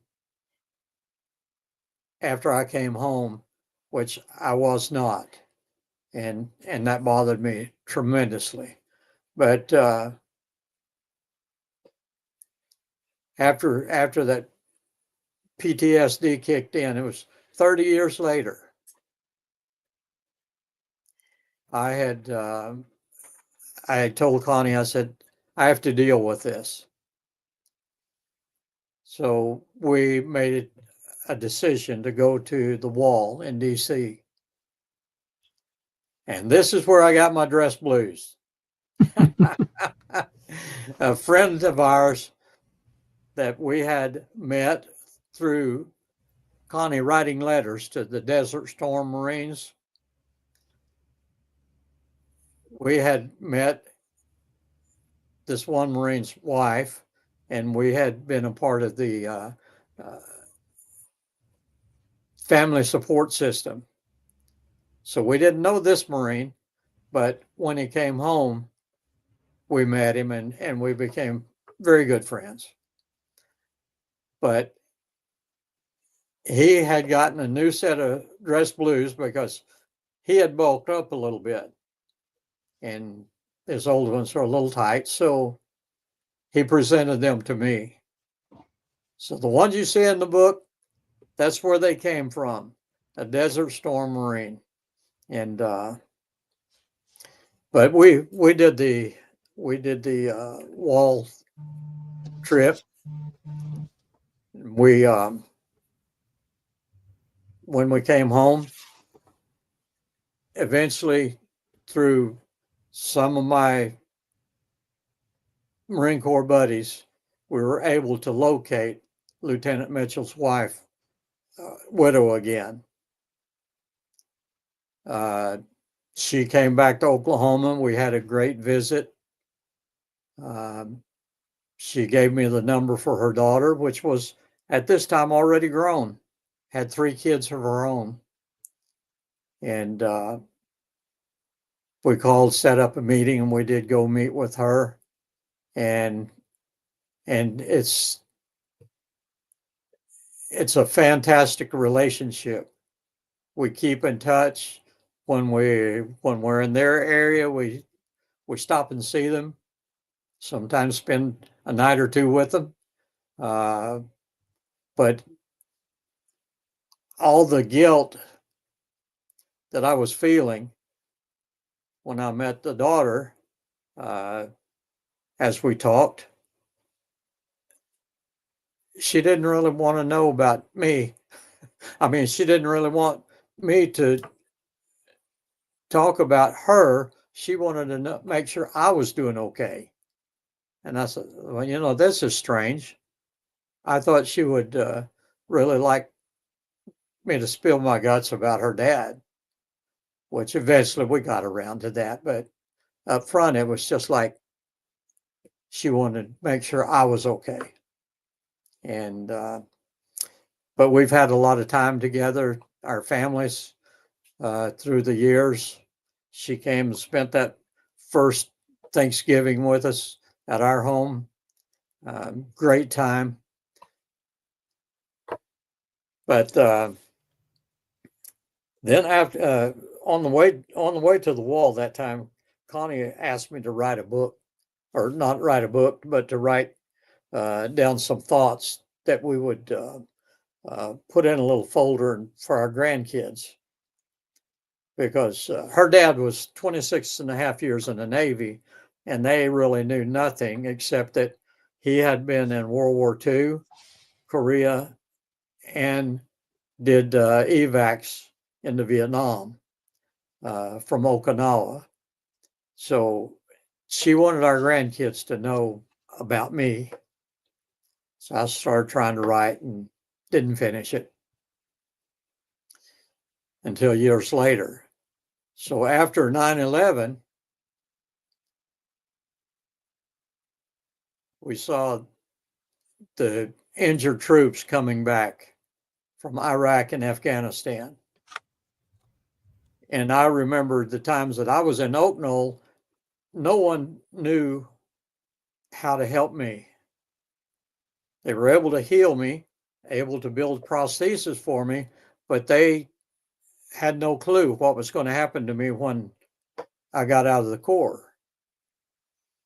after I came home, which I was not. And that bothered me tremendously. But after that PTSD kicked in, it was 30 years later. I had told Connie, I said, I have to deal with this. So we made a decision to go to the wall in DC. And this is where I got my dress blues. A friend of ours that we had met through Connie writing letters to the Desert Storm Marines. We had met this one Marine's wife, and we had been a part of the family support system. So we didn't know this Marine, but when he came home, we met him and we became very good friends. But he had gotten a new set of dress blues because he had bulked up a little bit, and his old ones were a little tight. So he presented them to me. So the ones you see in the book, that's where they came from, a Desert Storm Marine. And but we did the wall trip. We when we came home, eventually through some of my Marine Corps buddies, we were able to locate Lieutenant Mitchell's wife, widow again. She came back to Oklahoma. We had a great visit. She gave me the number for her daughter, which was at this time already grown, had 3 kids of her own. And we called, set up a meeting, and we did go meet with her. And it's a fantastic relationship. We keep in touch. When we're in their area, we stop and see them. Sometimes spend a night or two with them. But all the guilt that I was feeling when I met the daughter, as we talked, she didn't really want to know about me. I mean, she didn't really want me to talk about her. She wanted to make sure I was doing okay. And I said, well, this is strange. I thought she would really like me to spill my guts about her dad, which eventually we got around to that. But up front, it was just like she wanted to make sure I was okay. And but we've had a lot of time together, our families, through the years. She came and spent that first Thanksgiving with us at our home. Great time. But then after on the way to the wall that time, Connie asked me to write a book, or not write a book, but to write down some thoughts that we would put in a little folder for our grandkids. Because her dad was 26 and a half years in the Navy, and they really knew nothing except that he had been in World War II, Korea, and did evacs into Vietnam from Okinawa. So she wanted our grandkids to know about me. So I started trying to write and didn't finish it until years later. So after 9/11, we saw the injured troops coming back from Iraq and Afghanistan. And I remember the times that I was in Oak Knoll, no one knew how to help me. They were able to heal me, able to build prostheses for me, but they had no clue what was going to happen to me when I got out of the Corps.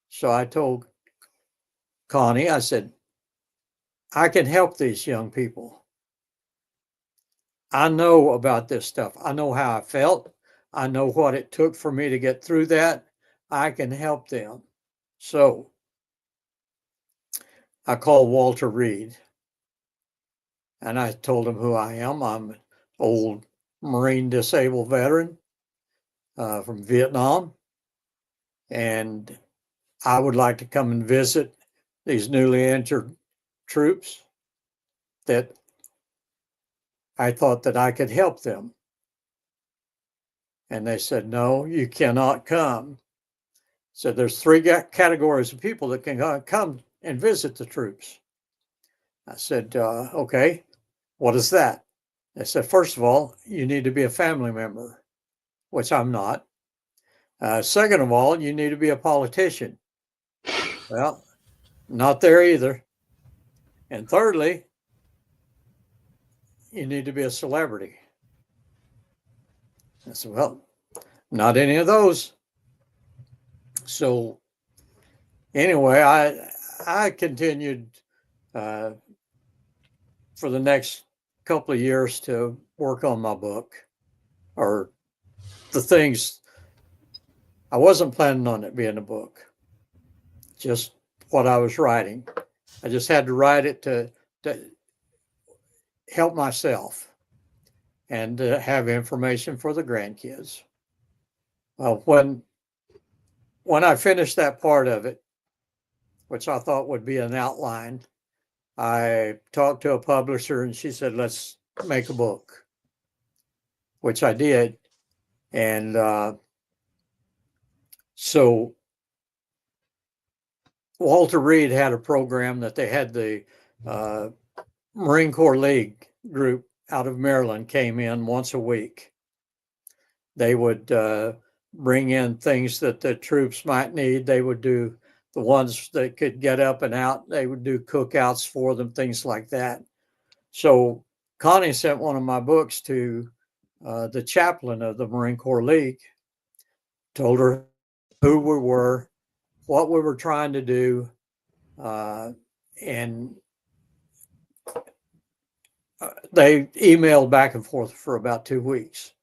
So I told Connie, I said, I can help these young people. I know about this stuff. I know how I felt. I know what it took for me to get through that. I can help them. So I called Walter Reed and I told him who I am. I'm an old Marine disabled veteran from Vietnam, and I would like to come and visit these newly entered troops that I thought that I could help them. And they said, no, you cannot come. So there's three categories of people that can come and visit the troops. I said, okay, what is that? They said, first of all, you need to be a family member, which I'm not. Second of all, you need to be a politician. Well, not there either. And thirdly, you need to be a celebrity. I said, well, not any of those. So anyway, I continued for the next couple of years to work on my book, or the things. I wasn't planning on it being a book, just what I was writing. I just had to write it to help myself and to have information for the grandkids. When I finished that part of it, which I thought would be an outline, I talked to a publisher and she said, let's make a book, which I did. And so Walter Reed had a program that they had the Marine Corps League group out of Maryland came in once a week. They would bring in things that the troops might need. They would do the ones that could get up and out. They would do cookouts for them, things like that. So Connie sent one of my books to the chaplain of the Marine Corps League, told her who we were, what we were trying to do, and they emailed back and forth for about 2 weeks.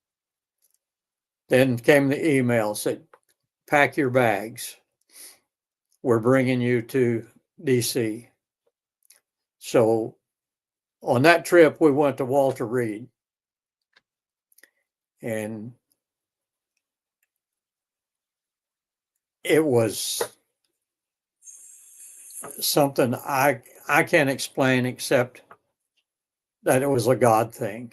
Then came the email, said, pack your bags. We're bringing you to DC. So on that trip, we went to Walter Reed. And it was something I can't explain except that it was a God thing.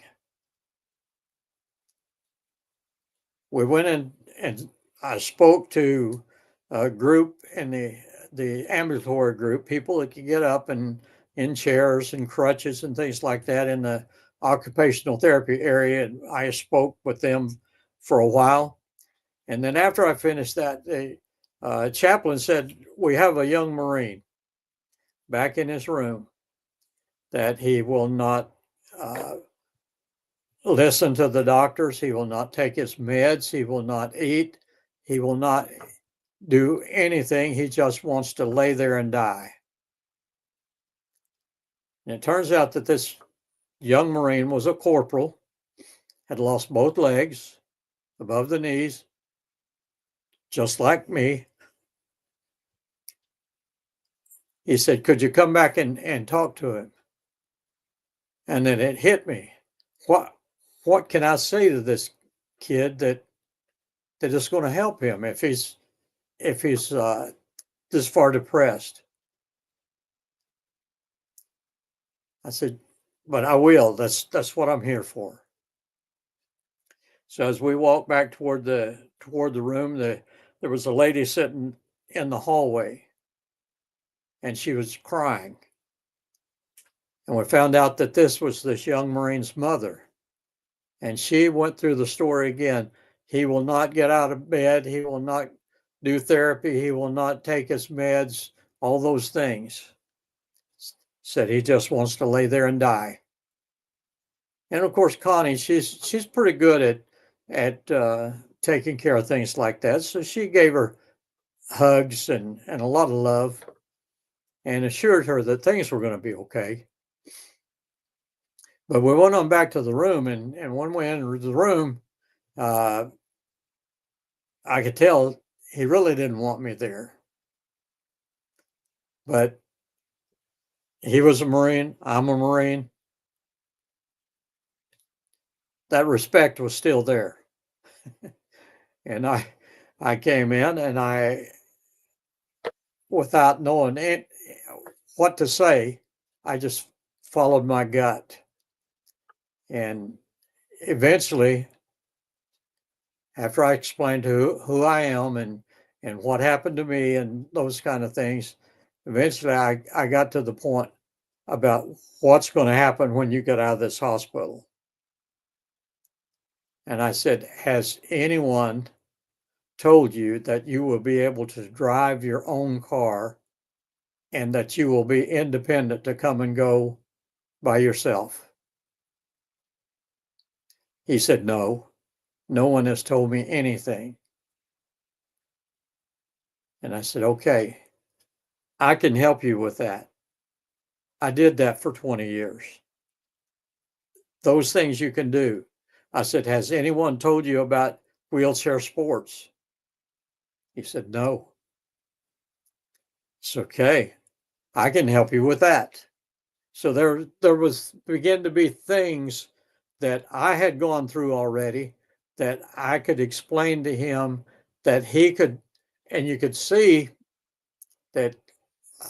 We went in and I spoke to a group in the ambulatory group, people that could get up and in chairs and crutches and things like that in the occupational therapy area. And I spoke with them for a while. And then after I finished that, the chaplain said, we have a young Marine back in his room that he will not listen to the doctors. He will not take his meds. He will not eat. He will not do anything. He just wants to lay there and die. And it turns out that this young Marine was a corporal, had lost both legs above the knees, just like me. He said, could you come back and talk to him? And then it hit me. What can I say to this kid that is going to help him if he's this far depressed? I said, but I will. That's what I'm here for. So as we walked back toward the room, there was a lady sitting in the hallway, and she was crying. And we found out that this was this young Marine's mother. And she went through the story again. He will not get out of bed. He will not do therapy. He will not take his meds. all those things. Said he just wants to lay there and die. And of course, Connie, she's pretty good at taking care of things like that. So she gave her hugs and a lot of love and assured her that things were going to be okay. But we went on back to the room, and when we entered the room, I could tell he really didn't want me there. But he was a Marine, I'm a Marine. That respect was still there. And I came in, and without knowing what to say, I just followed my gut. And eventually, after I explained who I am and what happened to me and those kind of things, eventually I got to the point about what's going to happen when you get out of this hospital. And I said, has anyone told you that you will be able to drive your own car and that you will be independent to come and go by yourself? He said, no, no one has told me anything. And I said, okay, I can help you with that. I did that for 20 years. Those things you can do. I said, has anyone told you about wheelchair sports? He said, no. It's okay. I can help you with that. So there began to be things that I had gone through already that I could explain to him, that he could, and you could see that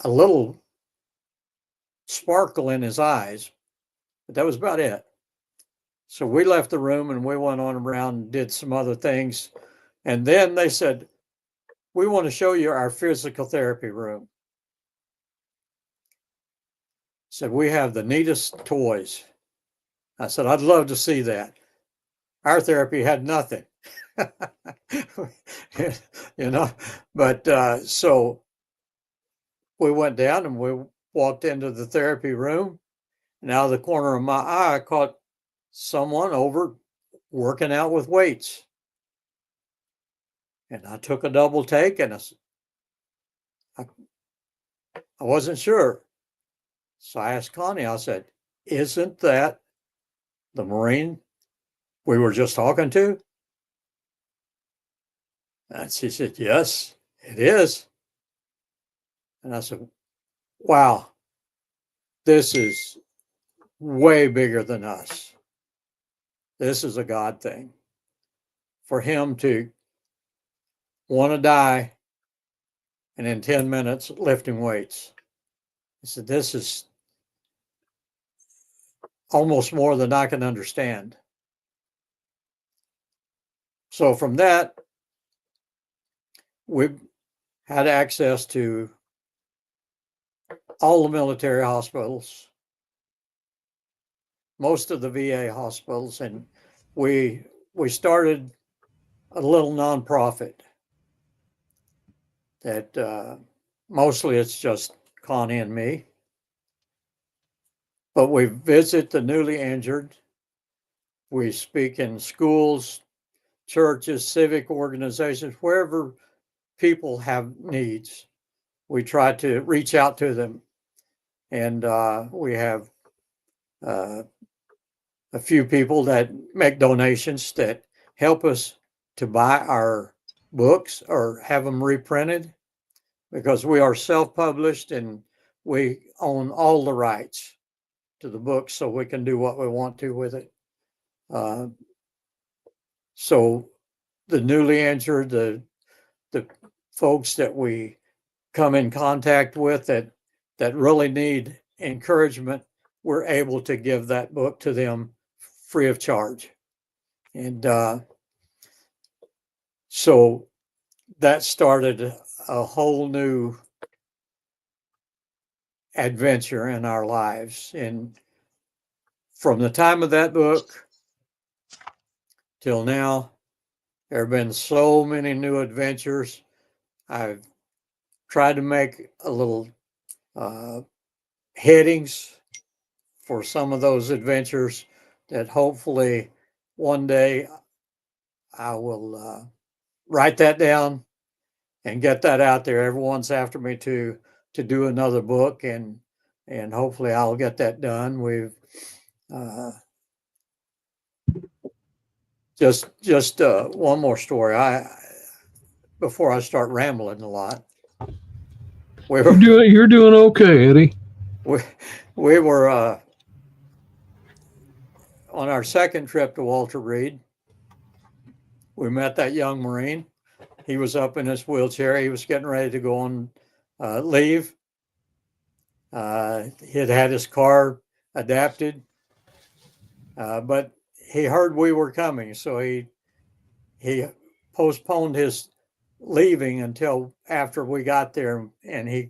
a little sparkle in his eyes, but that was about it. So we left the room and we went on around and did some other things. And then they said, we want to show you our physical therapy room. Said, we have the neatest toys. I said, I'd love to see that. Our therapy had nothing. You know, but so we went down and we walked into the therapy room, and out of the corner of my eye, I caught someone over working out with weights. And I took a double take, and I wasn't sure. So I asked Connie, I said, isn't that the Marine we were just talking to? And she said, yes, it is. And I said, wow, this is way bigger than us. This is a God thing. For him to want to die and in 10 minutes lifting weights. I said, this is almost more than I can understand. So from that, we had access to all the military hospitals, most of the VA hospitals, and we started a little nonprofit that mostly it's just Connie and me. But we visit the newly injured. We speak in schools, churches, civic organizations, wherever people have needs. We try to reach out to them. And we have a few people that make donations that help us to buy our books or have them reprinted, because we are self-published and we own all the rights to the books, so we can do what we want to with it. So the newly injured, the folks that we come in contact with that really need encouragement, we're able to give that book to them free of charge. And so that started a whole new adventure in our lives. And from the time of that book till now, there have been so many new adventures. I've tried to make a little headings for some of those adventures that hopefully one day I will write that down and get that out there. Everyone's after me to do another book, and hopefully I'll get that done. We've just one more story. Before I start rambling a lot, You're doing okay, Eddie. We were on our second trip to Walter Reed. We met that young Marine. He was up in his wheelchair. He was getting ready to go on leave. He had his car adapted, but he heard we were coming, so he postponed his leaving until after we got there, and he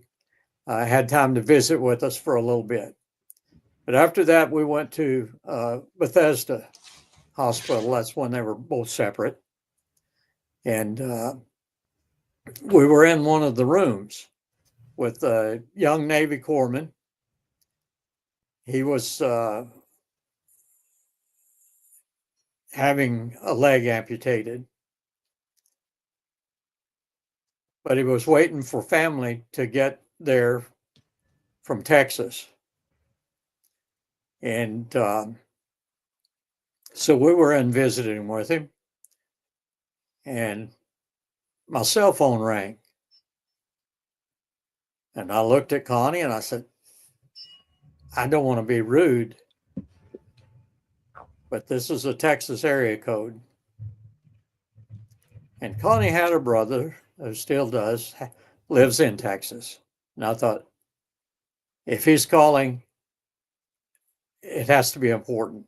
had time to visit with us for a little bit. But after that, we went to Bethesda Hospital. That's when they were both separate. And we were in one of the rooms with a young Navy corpsman. He was having a leg amputated, but he was waiting for family to get there from Texas. And so we were in visiting with him, and my cell phone rang. And I looked at Connie and I said, I don't want to be rude, but this is a Texas area code. And Connie had a brother, who still does, lives in Texas. And I thought, if he's calling, it has to be important.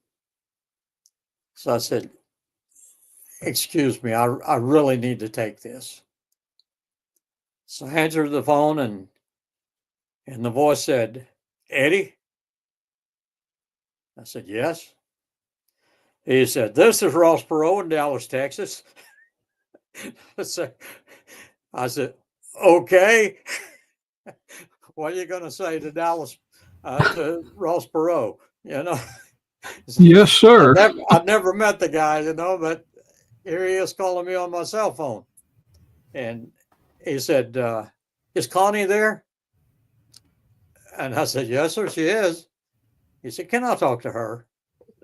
So I said, excuse me, I really need to take this. So I answered the phone, and the voice said, Eddie? I said, yes. He said, this is Ross Perot in Dallas, Texas. I said, okay. What are you going to say to Dallas, to Ross Perot? You know? Yes, sir. I've never met the guy, you know, but here he is calling me on my cell phone. And he said, is Connie there? And I said, yes, sir, she is. He said, can I talk to her?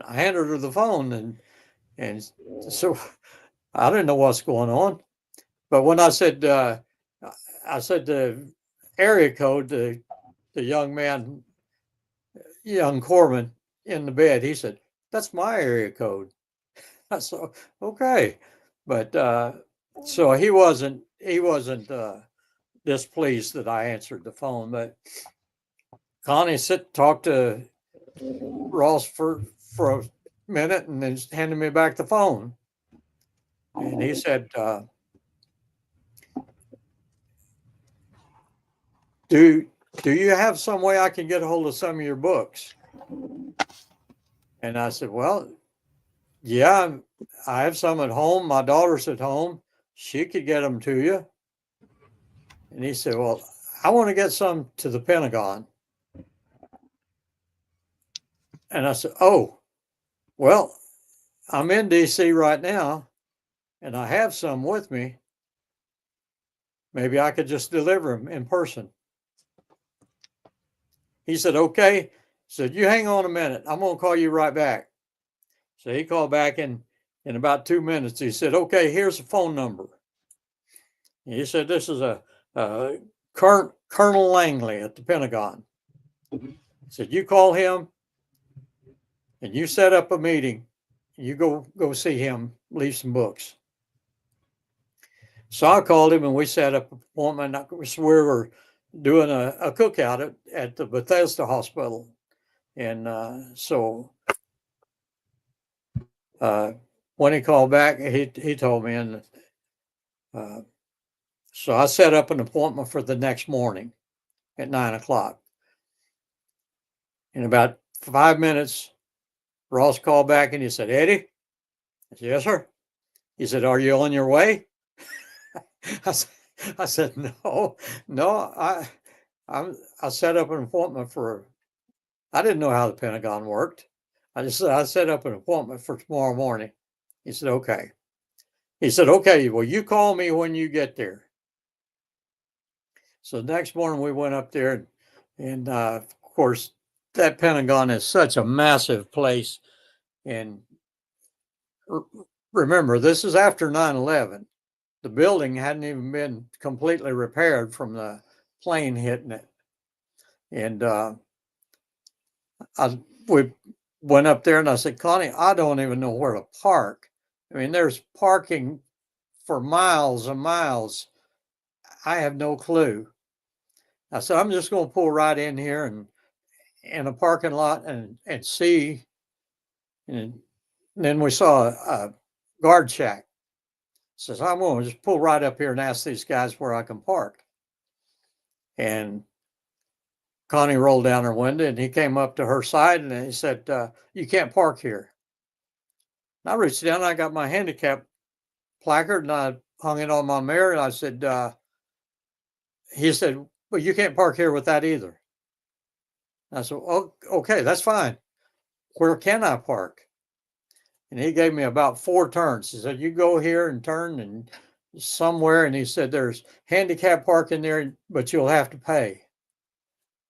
I handed her the phone, and so I didn't know what's going on. But when I said the area code, the young man, young corpsman in the bed, he said, that's my area code. I said, okay. But so he wasn't displeased that I answered the phone. But Connie talked to Ross for a minute and then handed me back the phone. And he said, do you have some way I can get a hold of some of your books? And I said, well, yeah, I have some at home. My daughter's at home. She could get them to you. And he said, well, I want to get some to the Pentagon. And I said, oh, well, I'm in DC right now, and I have some with me. Maybe I could just deliver them in person. He said, okay. He said, you hang on a minute. I'm going to call you right back. So he called back in about 2 minutes. He said, okay, here's the phone number. And he said, this is a Colonel Langley at the Pentagon. He said, you call him and you set up a meeting. You go see him, leave some books. So I called him and we set up an appointment. We were doing a cookout at the Bethesda Hospital. And so when he called back, he told me, and so I set up an appointment for the next morning at 9 o'clock. In about 5 minutes, Ross called back and he said, Eddie? I said, yes, sir. He said, are you on your way? I said, I said, no, I set up an appointment I didn't know how the Pentagon worked. I set up an appointment for tomorrow morning. He said, okay. He said, okay, well, you call me when you get there. So the next morning we went up there, and of course, that Pentagon is such a massive place. And remember, this is after 9/11. The building hadn't even been completely repaired from the plane hitting it. And we went up there and I said, Connie, I don't even know where to park. I mean, there's parking for miles and miles. I have no clue. I said, I'm just going to pull right in here and in a parking lot and see. And then we saw a guard shack. Says, I'm going to just pull right up here and ask these guys where I can park. And Connie rolled down her window and he came up to her side and he said, you can't park here. And I reached down and I got my handicap placard and I hung it on my mirror and I said, he said, well, you can't park here with that either. And I said, oh, okay, that's fine. Where can I park? And he gave me about 4 turns. He said, you go here and turn and somewhere. And he said, there's handicap parking there, but you'll have to pay.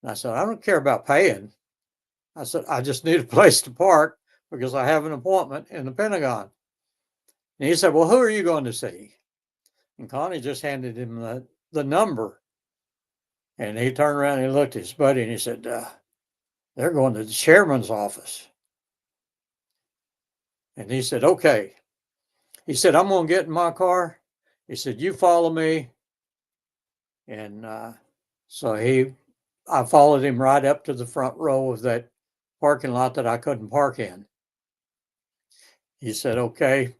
And I said, I don't care about paying. I said, I just need a place to park because I have an appointment in the Pentagon. And he said, well, who are you going to see? And Connie just handed him the number. And he turned around and he looked at his buddy and he said, they're going to the chairman's office. And he said, okay. He said, I'm going to get in my car. He said, you follow me. And so I followed him right up to the front row of that parking lot that I couldn't park in. He said, okay,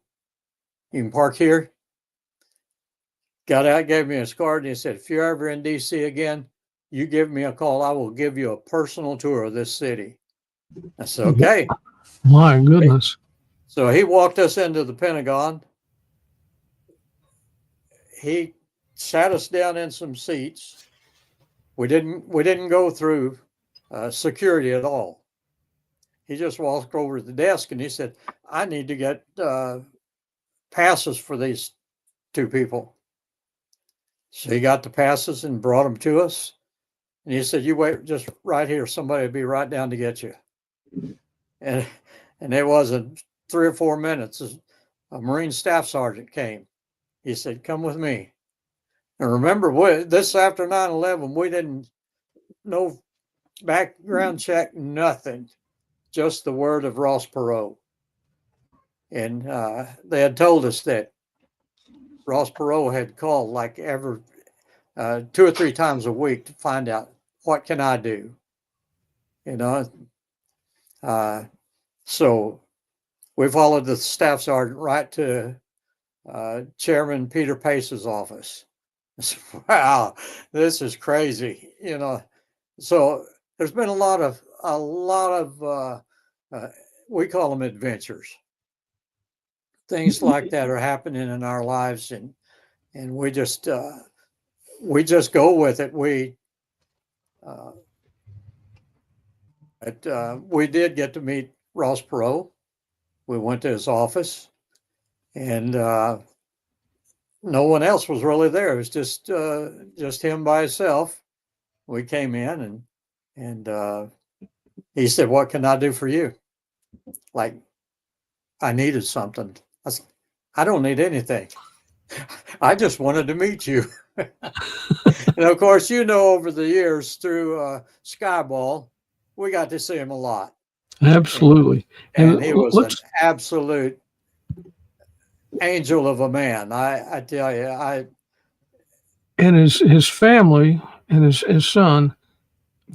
you can park here. Got out, gave me his card, and he said, if you're ever in DC again, you give me a call. I will give you a personal tour of this city. I said, okay. My goodness. So he walked us into the Pentagon. He sat us down in some seats. We didn't go through security at all. He just walked over to the desk and he said, I need to get passes for these 2 people. So he got the passes and brought them to us. And he said, you wait just right here. Somebody will be right down to get you. And it wasn't 3 or 4 minutes. A Marine staff sergeant came. He said, come with me. And remember, this after 9/11, we didn't know background check, nothing, just the word of Ross Perot. And they had told us that Ross Perot had called like 2 or 3 times a week to find out, what can I do? You know, so we followed the staff sergeant right to Chairman Peter Pace's office. Wow, this is crazy, you know. So there's been a lot of we call them adventures. Things like that are happening in our lives, and we just go with it. We did get to meet Ross Perot. We went to his office, and no one else was really there. It was just him by himself. We came in and he said, what can I do for you? Like, I needed something. I said, I don't need anything. I just wanted to meet you. And of course, you know, over the years through Skyball, we got to see him a lot. Absolutely. And he was an absolute angel of a man. I tell you, and his family and his son,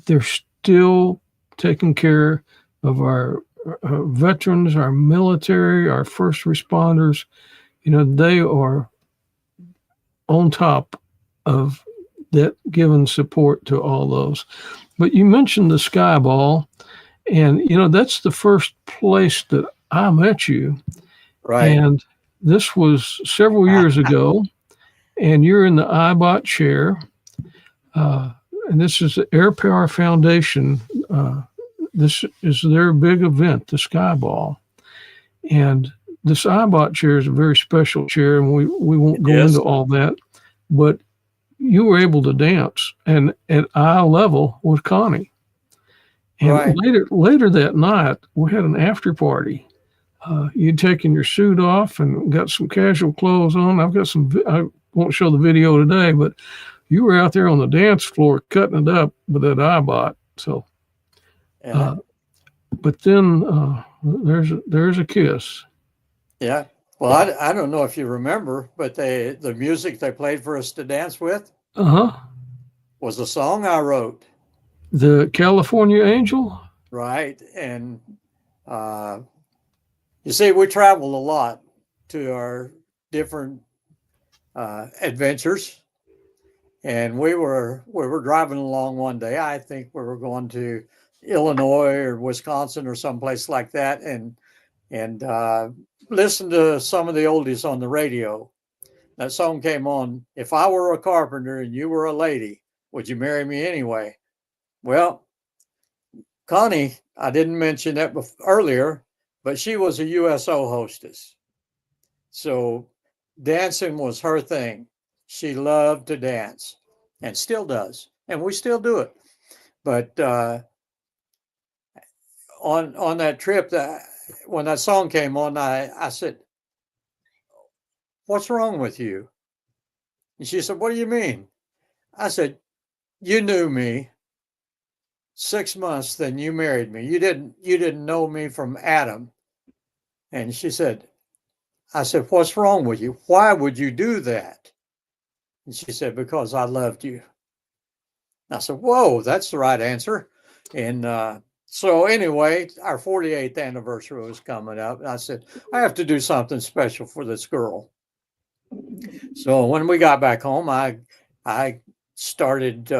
they're still taking care of our veterans, our military, our first responders. You know, they are on top of that, giving support to all those. But you mentioned the Skyball, and you know that's the first place that I met you. Right. And this was several years ago. and you're in the IBOT chair. And this is the Air Power Foundation. This is their big event, the Skyball. And this IBOT chair is a very special chair, and we won't go into all that. But you were able to dance, and at eye level with Connie. And Right. later that night, we had an after party. You'd taken your suit off and got some casual clothes on. I've got some. I won't show the video today, but you were out there on the dance floor cutting it up with that iBot. So, but then there's a kiss. Yeah. Well, I don't know if you remember, but the music they played for us to dance with was a song I wrote. The California Angel. Right. And you see, we traveled a lot to our different adventures. And we were driving along one day. I think we were going to Illinois or Wisconsin or someplace like that, and listened to some of the oldies on the radio. That song came on. If I were a carpenter and you were a lady, would you marry me anyway? Well, Connie, I didn't mention that earlier, but she was a USO hostess. So dancing was her thing. She loved to dance and still does. And we still do it. But on that trip, when that song came on, I said, "What's wrong with you?" And she said, "What do you mean?" I said, "You knew me 6 months, then you married me. You didn't know me from Adam." And she said, I said, "What's wrong with you? Why would you do that?" And she said, "Because I loved you." I said, "Whoa, that's the right answer." And so anyway, our 48th anniversary was coming up. And I said, I have to do something special for this girl. So when we got back home, I started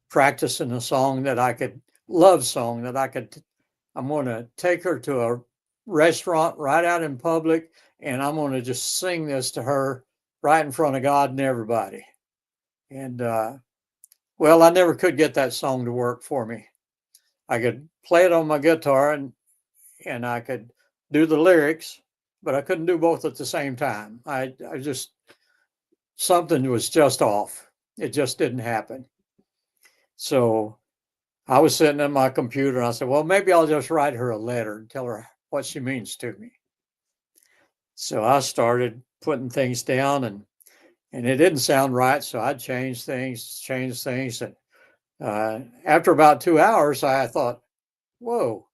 practicing a song that I could, love song that I'm going to take her to a restaurant right out in public, and I'm going to just sing this to her right in front of God and everybody. And well, I never could get that song to work for me. I could play it on my guitar and I could do the lyrics, but I couldn't do both at the same time. I just, something was just off. It just didn't happen. So I was sitting at my computer and I said, well, maybe I'll just write her a letter and tell her what she means to me. So I started putting things down and it didn't sound right. So I changed things. And after about 2 hours, I thought, whoa,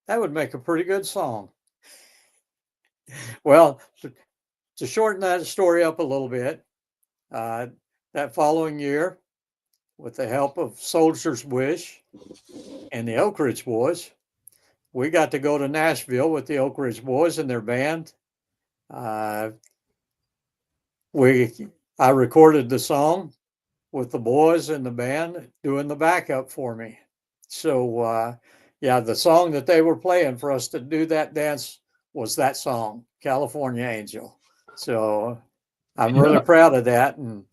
that would make a pretty good song. Well, to shorten that story up a little bit, that following year, with the help of Soldier's Wish and the Oak Ridge Boys, we got to go to Nashville with the Oak Ridge Boys and their band. I recorded the song with the boys and the band doing the backup for me. So, yeah, the song that they were playing for us to do that dance was that song, California Angel. So I'm really proud of that. And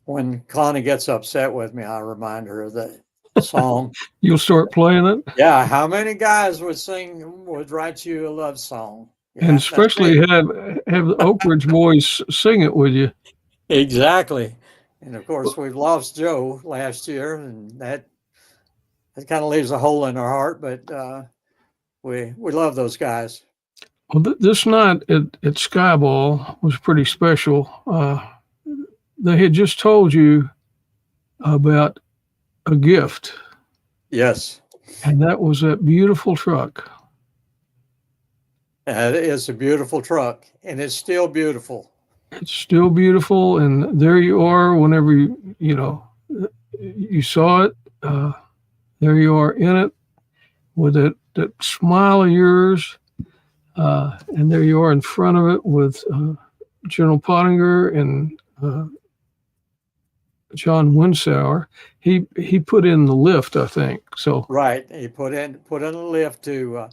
when Connie gets upset with me, I remind her of the song. You'll start playing it? Yeah. How many guys would write you a love song? Yeah, and especially have the Oak Ridge Boys sing it with you. Exactly. And of course, we've lost Joe last year, and that kind of leaves a hole in our heart, but we love those guys. Well, this night at Skyball was pretty special. They had just told you about a gift. Yes. And that was that beautiful truck. It is a beautiful truck, and it's still beautiful. It's still beautiful, and there you are whenever you saw it. There you are in it with that smile of yours, and there you are in front of it with General Pottinger and John Winsauer. He put in the lift, I think. So right, he put in a lift to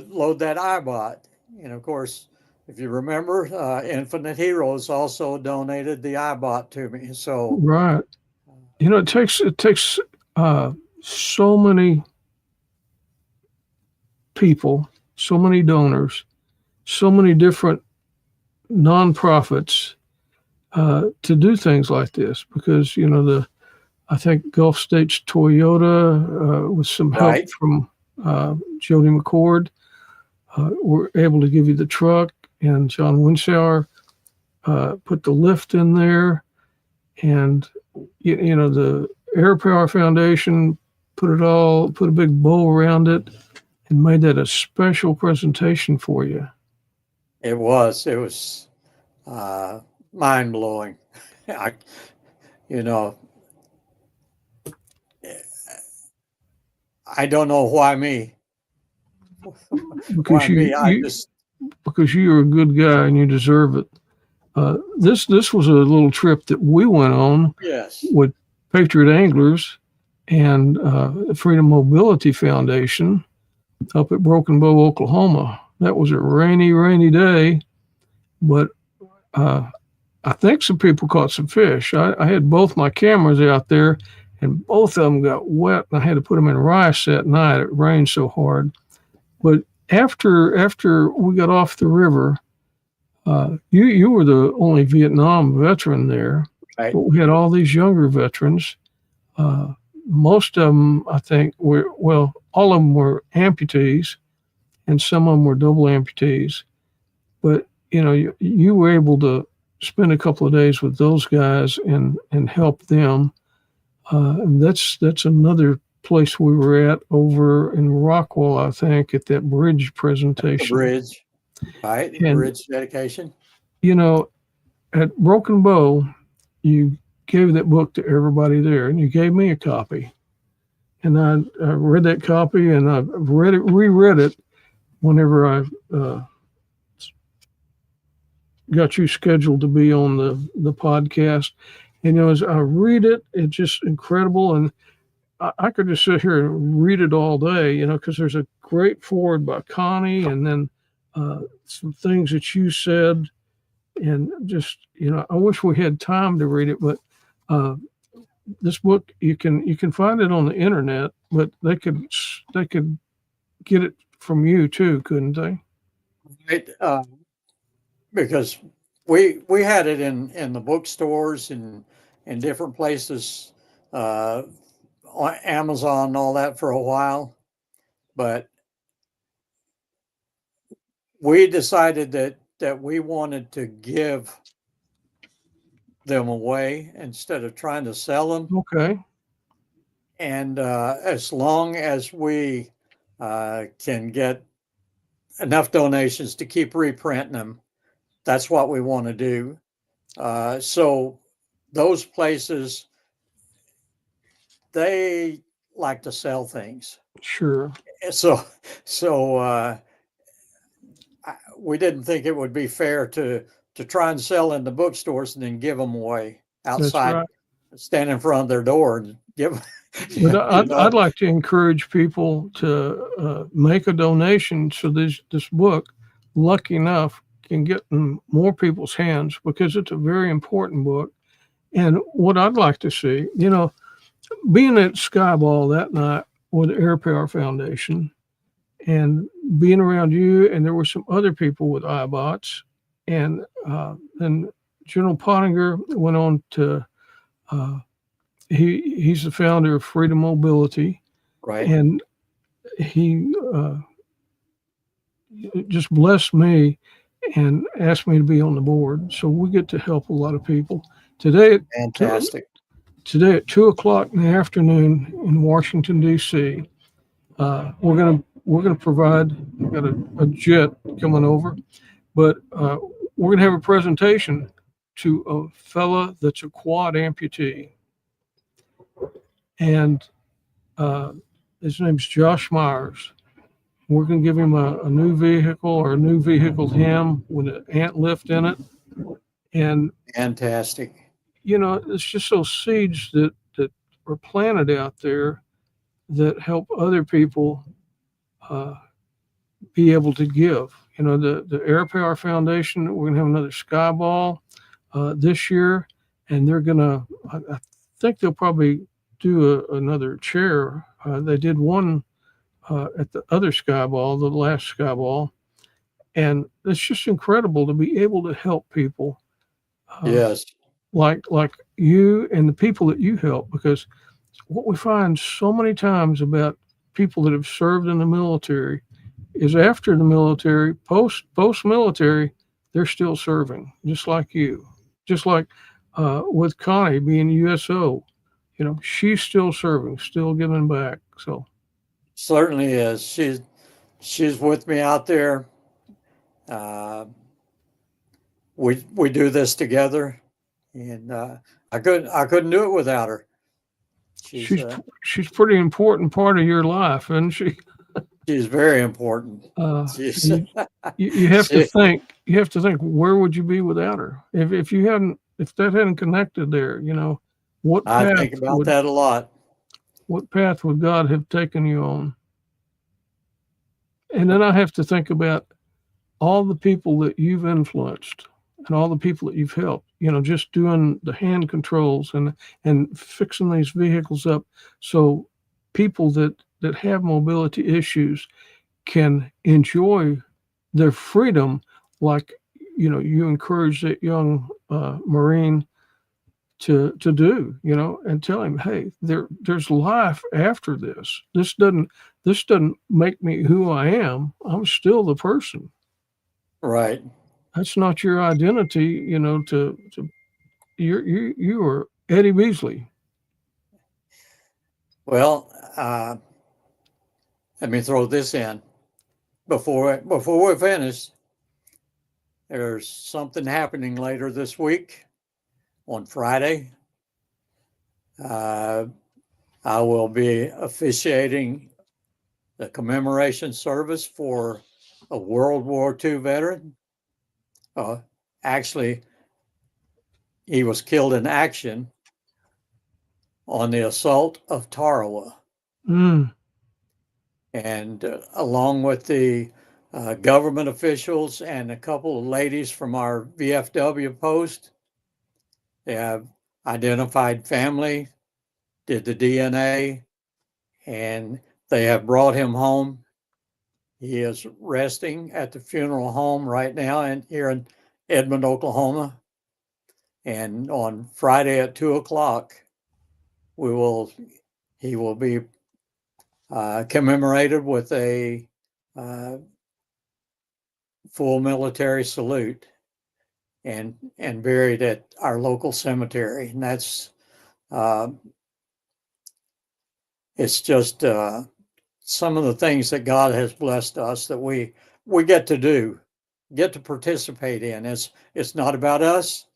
load that iBot, and of course if you remember, Infinite Heroes also donated the iBot to me. So Right. It takes so many people, so many donors, so many different nonprofits to do things like this because I think Gulf States Toyota with some help right, from Jody McCord were able to give you the truck, and John Winsauer put the lift in there, and the Air Power Foundation put a big bow around it and made that a special presentation for you. it was mind blowing. I, you know, I don't know why me. Because Why me? I just because you're a good guy and you deserve it. This was a little trip that we went on yes, with Patriot Anglers and Freedom Mobility Foundation up at Broken Bow, Oklahoma. That was a rainy day, but I think some people caught some fish. I had both my cameras out there, and both of them got wet, and I had to put them in rice that night. It rained so hard. But after we got off the river, you were the only Vietnam veteran there, right, but we had all these younger veterans. Most of them, I think, all of them were amputees, and some of them were double amputees. But you were able to spend a couple of days with those guys and help them. And that's another place we were at over in Rockwell, I think, at that bridge the presentation. bridge, right, the And bridge dedication. at Broken Bow, you gave that book to everybody there, and you gave me a copy. And I read that copy, and I've reread it whenever I got you scheduled to be on the podcast. And as I read it, it's just incredible. And I could just sit here and read it all day, because there's a great foreword by Connie, and then some things that you said, and just I wish we had time to read it, but this book you can find it on the internet, but they could get it from you too, couldn't they? Right, because we had it in the bookstores and in different places, on Amazon and all that for a while, but we decided that we wanted to give them away instead of trying to sell them. Okay. And as long as we can get enough donations to keep reprinting them, that's what we want to do. So those places, they like to sell things. Sure. So we didn't think it would be fair to try and sell in the bookstores and then give them away That's outside, right. stand in front of their door and give them. But I'd like to encourage people to make a donation so this book, lucky enough, can get in more people's hands because it's a very important book. And what I'd like to see, being at Skyball that night with the Air Power Foundation and being around you, and there were some other people with iBots, and then General Pottinger went on to he's the founder of Freedom Mobility, Right. and he just blessed me and asked me to be on the board. So we get to help a lot of people. Today Fantastic. Today at 2:00 in the afternoon in Washington, D.C., we're gonna provide. We've got a jet coming over, but we're gonna have a presentation to a fella that's a quad amputee, and his name's Josh Myers. We're gonna give him a new vehicle, or a new vehicle to him with an ant lift in it, and Fantastic. it's just those seeds that are planted out there that help other people be able to give. the Air Power Foundation. We're gonna have another Sky Ball this year, and they're gonna. I think they'll probably do another chair. They did one at the other Sky Ball, the last Sky Ball, and it's just incredible to be able to help people Yes. like you and the people that you help, because what we find so many times about people that have served in the military is after the military, post military, they're still serving, just like you, just like with Connie being USO. She's still serving, still giving back. So Certainly is. She's with me out there. Uh, we do this together, and I couldn't do it without her. She's she's she's pretty important part of your life, isn't she? she's very important. And She's you have to she, think. You have to think. Where would you be without her? If that hadn't connected there, what I path think about would that a lot. what path would God have taken you on? And then I have to think about all the people that you've influenced and all the people that you've helped. Just doing the hand controls and fixing these vehicles up so people that have mobility issues can enjoy their freedom, like you encourage that young Marine to do, and tell him, hey, there's life after this. This doesn't make me who I am. I'm still the person. Right. That's not your identity, to you are Eddie Beesley. Well, let me throw this in before we finish. There's something happening later this week on Friday. I will be officiating the commemoration service for a World War II veteran. Actually, he was killed in action on the assault of Tarawa. Mm. And along with the government officials and a couple of ladies from our VFW post, they have identified family, did the DNA, and they have brought him home. He is resting at the funeral home right now here in Edmond, Oklahoma. And on Friday at 2:00, he will be commemorated with a full military salute and buried at our local cemetery. And that's it's just some of the things that God has blessed us that we get to do, get to participate in. It's not about us,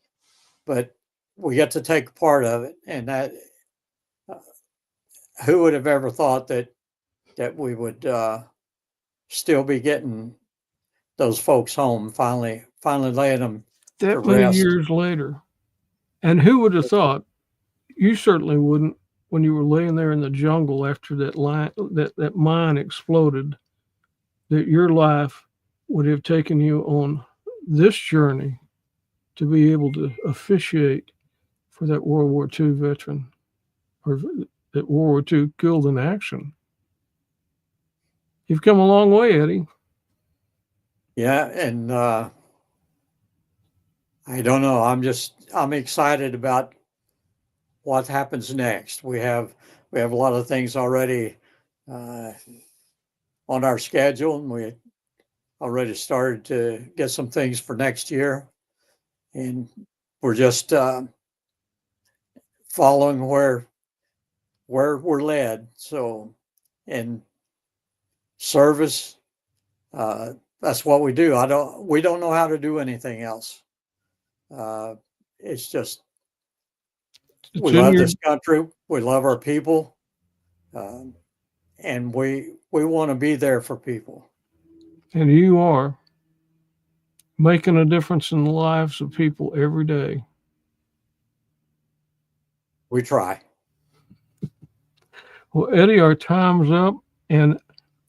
but we get to take part of it. And that who would have ever thought that we would still be getting those folks home, finally laying them to That many rest. years later. And who would have thought? You certainly wouldn't, when you were laying there in the jungle after that mine exploded, that your life would have taken you on this journey to be able to officiate for that World War II veteran, or that World War II killed in action. You've come a long way, Eddie. Yeah, and I don't know. I'm excited about what happens next. We have a lot of things already on our schedule, and we already started to get some things for next year, and we're just following where we're led. So, in service, that's what we do. We don't know how to do anything else. It's just It's we in love your, this country. We love our people, and we want to be there for people. and you are making a difference in the lives of people every day. We try. Well, Eddie, our time's up, and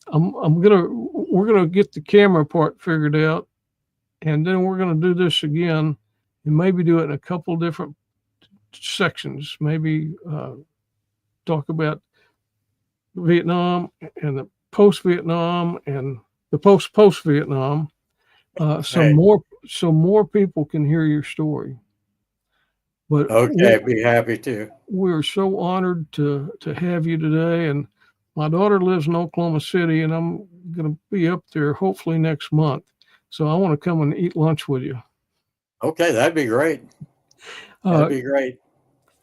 I'm gonna we're going to get the camera part figured out, and then we're going to do this again, and maybe do it in a couple different sections. Maybe talk about Vietnam and the post-Vietnam and the post-Vietnam. So more people can hear your story. But okay, be happy to. We're so honored to have you today, and my daughter lives in Oklahoma City, and I'm going to be up there hopefully next month. So I want to come and eat lunch with you. Okay, that'd be great. That'd be great.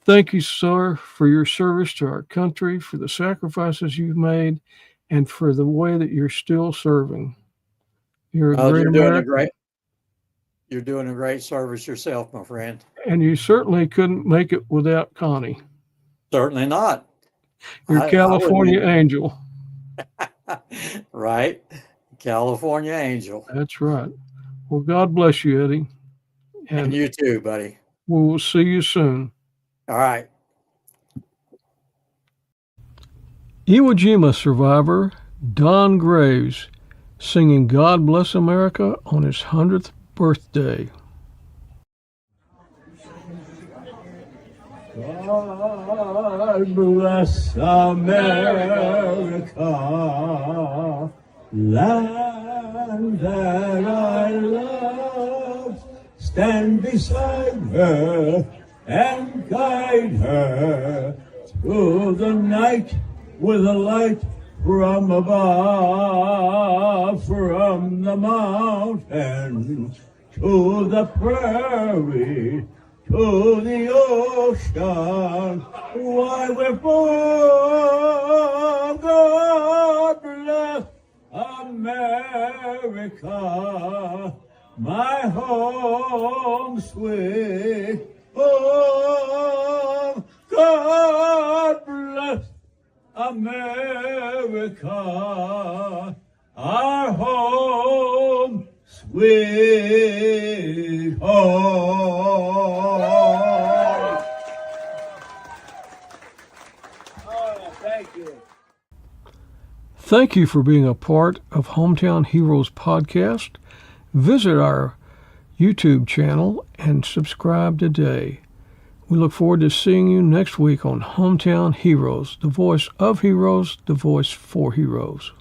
Thank you, sir, for your service to our country, for the sacrifices you've made, and for the way that you're still serving. You're doing a great service yourself, my friend. And you certainly couldn't make it without Connie. Certainly not. Your California angel. Right. California angel. That's right. Well, God bless you, Eddie. And you too, buddy. We will see you soon. All right. Iwo Jima survivor Don Graves singing God Bless America on his 100th birthday. God bless America, land that I love. Stand beside her and guide her through the night with a light from above, from the mountain to the prairie, to the ocean, why we're born. God bless America, my home sweet home. God bless America, our home sweet home. Oh, thank you. Thank you for being a part of Hometown Heroes podcast. Visit our YouTube channel and subscribe today. We look forward to seeing you next week on Hometown Heroes, the voice of heroes, the voice for heroes.